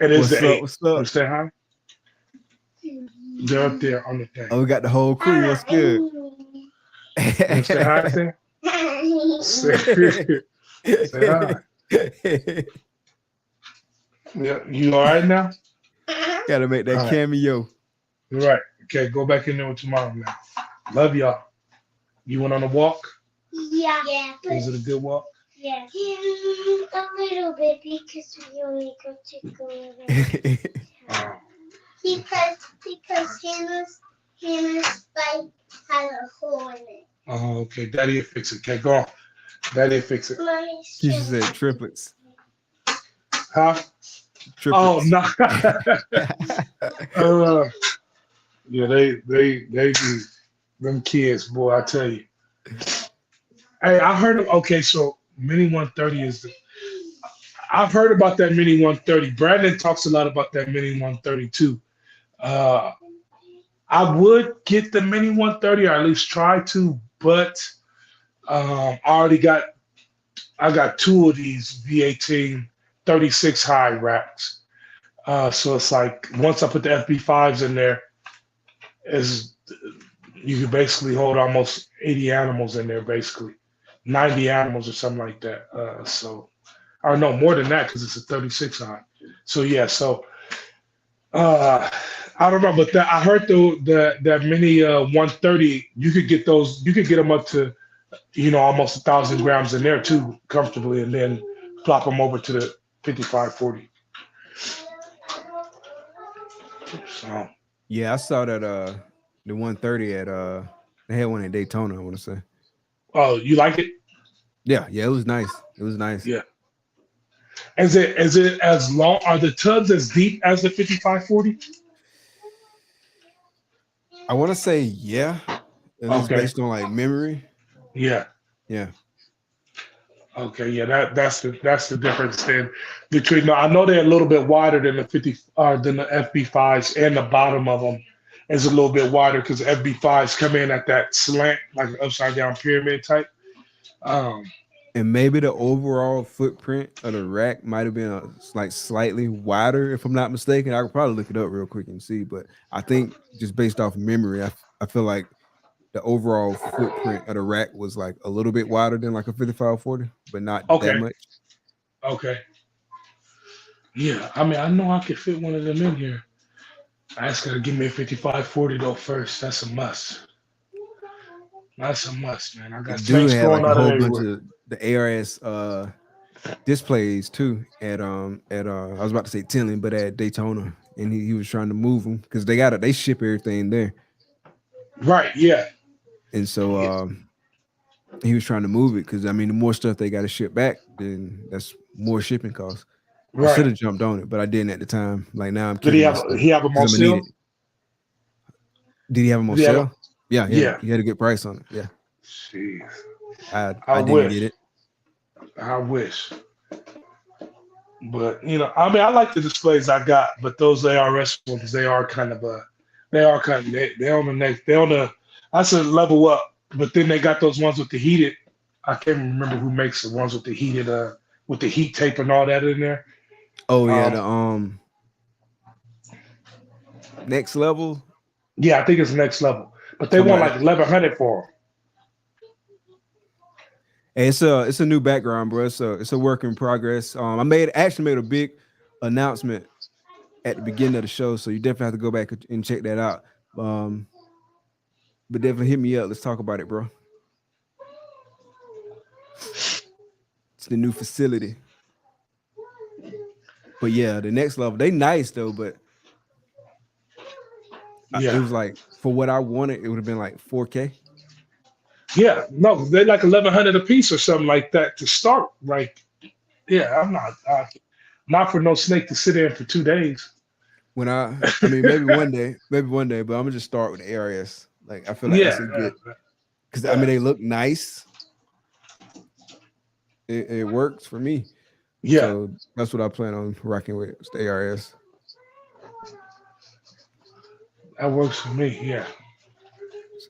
It is What's the up? 8. What's You up? say hi. They're up there on the thing. Oh, we got the whole crew. What's good? You say hi, say. Say hi. Yeah, you all right now? Gotta make that All right. cameo. All right. Okay, go back in there with your mom now. Love y'all. You went on a walk? Yeah. Was it a good walk? Yeah. A little bit because we only got to go around. Because Hannah's bike had a hole in it. Oh, okay. Daddy will fix it. Okay, go on. Daddy will fix it. She said triplets. Huh? Triplets. Oh, no. Yeah, they do. Them kids, boy, I tell you. Hey, I heard of, okay, so Mini 130 is I've heard about that Mini 130. Brandon talks a lot about that Mini 130 too. I would get the Mini 130, or at least try to, but I got 2 of these V18 36 high racks. So it's like once I put the FB5s in there, you can basically hold almost 80 animals in there, basically 90 animals or something like that. Or no, more than that because it's a 36 high. So yeah, I don't know, but I heard that Mini 130, you could get them up to, almost 1,000 grams in there too, comfortably, and then flop them over to the 5540. So Yeah, I saw that the 130 at they had one at Daytona, I want to say. oh, you like it? Yeah, it was nice. It was nice. Yeah. Is it as long? Are the tubs as deep as the 5540? I want to say yeah. It was based on like memory. Yeah. Yeah. Okay. Yeah. That's the difference then between. I know they're a little bit wider than the than the FB5s, and the bottom of them is a little bit wider because the FB5s come in at that slant, like an upside down pyramid type. And maybe the overall footprint of the rack might have been like slightly wider, if I'm not mistaken. I could probably look it up real quick and see, but I think just based off memory, I feel like the overall footprint of the rack was like a little bit wider than like a 5540, but not that much. Okay. Yeah, I mean, I know I could fit one of them in here. I just gotta give me a 5540 though first. That's a must. That's a must, man. I got Dude had like a whole bunch everywhere. of the ARS displays too at I was about to say Tinley, but at Daytona, and he was trying to move them because they ship everything there. Right, yeah. And so he was trying to move it because I mean the more stuff they got to ship back, then that's more shipping costs. Right. I should have jumped on it, but I didn't at the time. Like now I'm Did he have them on sale? Did he have them on sale? Yeah. He had a good price on it. Yeah. Jeez. I didn't get it. I wish. But I mean, I like the displays I got, but those ARS ones, they are on the next. That's a level up. But then they got those ones with the heated. I can't remember who makes the ones with the heated, with the heat tape and all that in there. Oh yeah, the next level. Yeah, I think it's next level. But they want like 1,100 for them. Hey, it's a new background, bro. It's a work in progress. I actually made a big announcement at the beginning of the show, so you definitely have to go back and check that out. But definitely hit me up. Let's talk about it, bro. It's the new facility. But yeah, the next level, they nice though, but it was like for what I wanted, it would have been like 4K. Yeah, no, they're like 1,100 a piece or something like that to start. Like, yeah, I'm not for no snake to sit in for 2 days. when I mean, maybe one day, but I'm gonna just start with the ARS. Like, I feel like that's a good, because I mean, they look nice. It works for me. Yeah. So that's what I plan on rocking with, the ARS. That works for me. Yeah.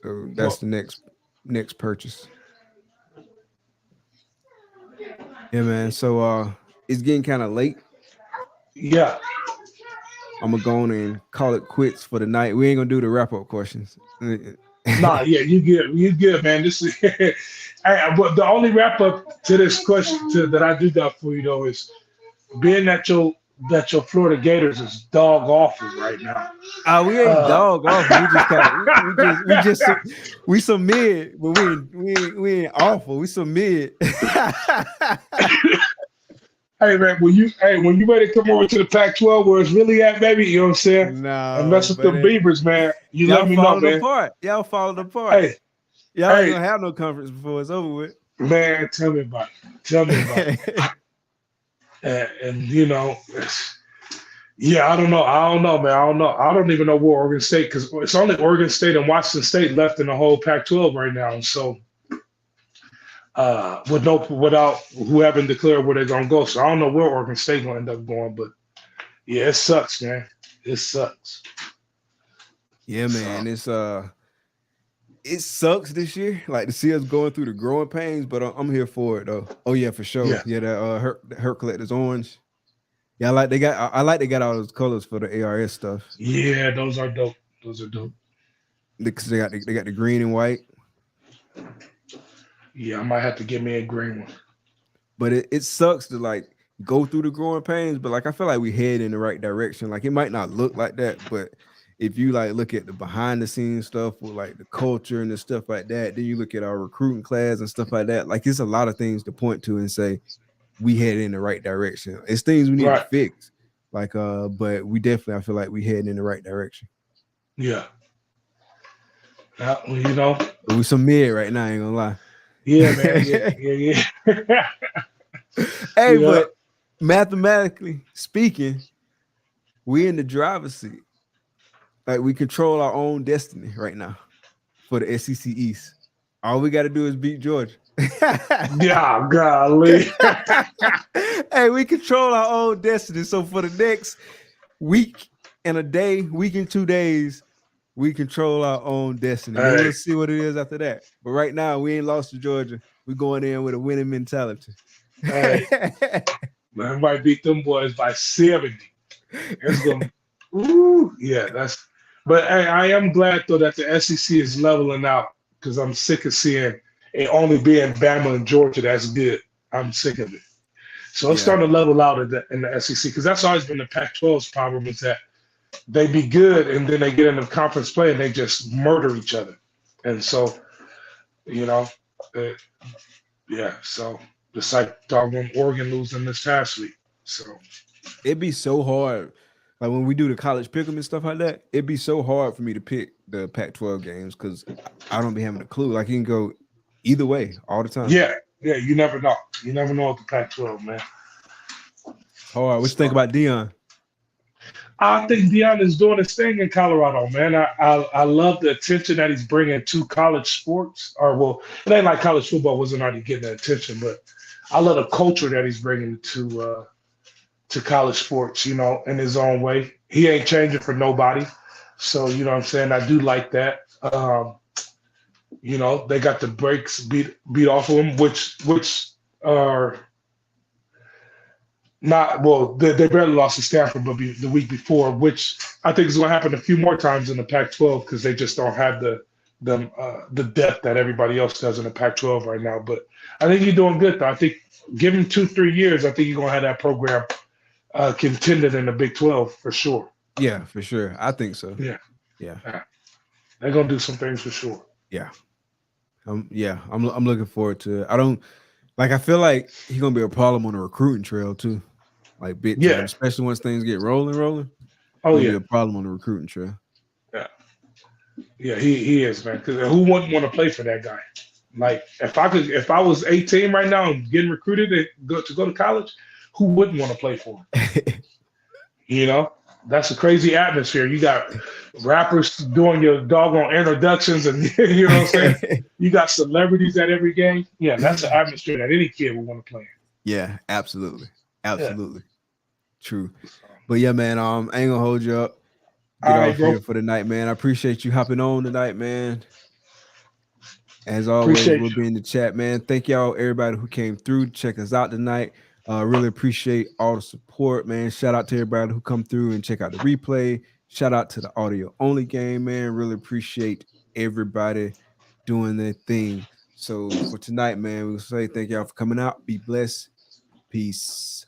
So that's the next purchase. Yeah, man. So it's getting kind of late. Yeah. I'm gonna go on and call it quits for the night. We ain't gonna do the wrap-up questions. Nah, yeah, you good, man. This is but the only wrap up to this question that I do got for you though is being that your Florida Gators is dog awful right now. We ain't dog awful. We just kind of we some mid, but we ain't awful. We some mid. Hey man, when you ready to come over to the Pac-12 where it's really at, baby, you know what I'm saying? No, and mess with the Beavers, man. You let me know, man. Y'all falling apart. Hey, y'all ain't gonna have no conference before it's over with. Man, tell me about it. and you know, yeah, I don't know, man. I don't even know where Oregon State, because it's only Oregon State and Washington State left in the whole Pac-12 right now, and so. Without who haven't declared where they're gonna go, so I don't know where Oregon State gonna end up going, but yeah, it sucks, man. It sucks. Yeah, man. It sucks this year, like to see us going through the growing pains, but I'm here for it though. Oh yeah, for sure. Yeah, that Herp Collectors orange. Yeah, I like they got all those colors for the ARS stuff. Yeah, those are dope. Because they got the green and white. Yeah, I might have to get me a green one. But it sucks to like go through the growing pains, but like I feel like we head in the right direction. Like it might not look like that, but if you like look at the behind the scenes stuff with like the culture and the stuff like that, then you look at our recruiting class and stuff like that. Like it's a lot of things to point to and say we head in the right direction. It's things we need to fix. Like but we definitely, I feel like we head in the right direction. Yeah. You know. But we some mid right now, I ain't gonna lie. Yeah, man. Yeah. Hey, but mathematically speaking, we in the driver's seat. Like we control our own destiny right now for the SEC East. All we got to do is beat Georgia. Yeah, golly. Hey, we control our own destiny. So for the next week and 2 days, we control our own destiny. Hey. We'll see what it is after that. But right now, we ain't lost to Georgia. We're going in with a winning mentality. Hey. I might beat them boys by 70. It's gonna, but hey, I am glad though that the SEC is leveling out, because I'm sick of seeing it only being Bama and Georgia that's good. I'm sick of it. So it's starting to level out in the SEC, because that's always been the Pac-12's problem, is that they be good and then they get into conference play and they just murder each other. And so, you know, so just like doggone Oregon losing this past week. So it'd be so hard. Like when we do the college pick'em and stuff like that, it'd be so hard for me to pick the Pac-12 games because I don't be having a clue. Like you can go either way all the time. Yeah, you never know. You never know with the Pac-12, man. All right, what you think about Deion? I think Deion is doing his thing in Colorado, man. I love the attention that he's bringing to college sports. Or, well, it ain't like college football wasn't already getting the attention, but I love the culture that he's bringing to college sports, you know, in his own way. He ain't changing for nobody. So, you know what I'm saying? I do like that. You know, they got the breaks beat off of him, which are not, well, they barely lost to Stanford, but the week before, which I think is going to happen a few more times in the Pac-12 because they just don't have the depth that everybody else does in the Pac-12 right now. But I think you're doing good, though. I think give him 2-3 years, I think you're going to have that program contended in the Big 12 for sure. Yeah, for sure. I think so. Yeah. They're going to do some things for sure. Yeah. I'm looking forward to it. I feel like he's going to be a problem on the recruiting trail too. Like big time, especially once things get rolling. Oh, be a problem on the recruiting trail. Yeah, he is, man. Because who wouldn't want to play for that guy? Like if I was 18 right now and getting recruited to go to college, who wouldn't want to play for him? You know? That's a crazy atmosphere. You got rappers doing your doggone introductions, and you know what I'm saying. You got celebrities at every game. Yeah, that's an atmosphere that any kid would want to play in. Yeah, absolutely. True. But yeah, man, I ain't gonna hold you up. Get off here for the night, man. I appreciate you hopping on tonight, man. As always, we'll be in the chat, man. Thank y'all, everybody who came through to check us out tonight. Really appreciate all the support, man. Shout out to everybody who come through and check out the replay. Shout out to the audio only game, man. Really appreciate everybody doing their thing. So for tonight, man, we'll say thank y'all for coming out. Be blessed. Peace.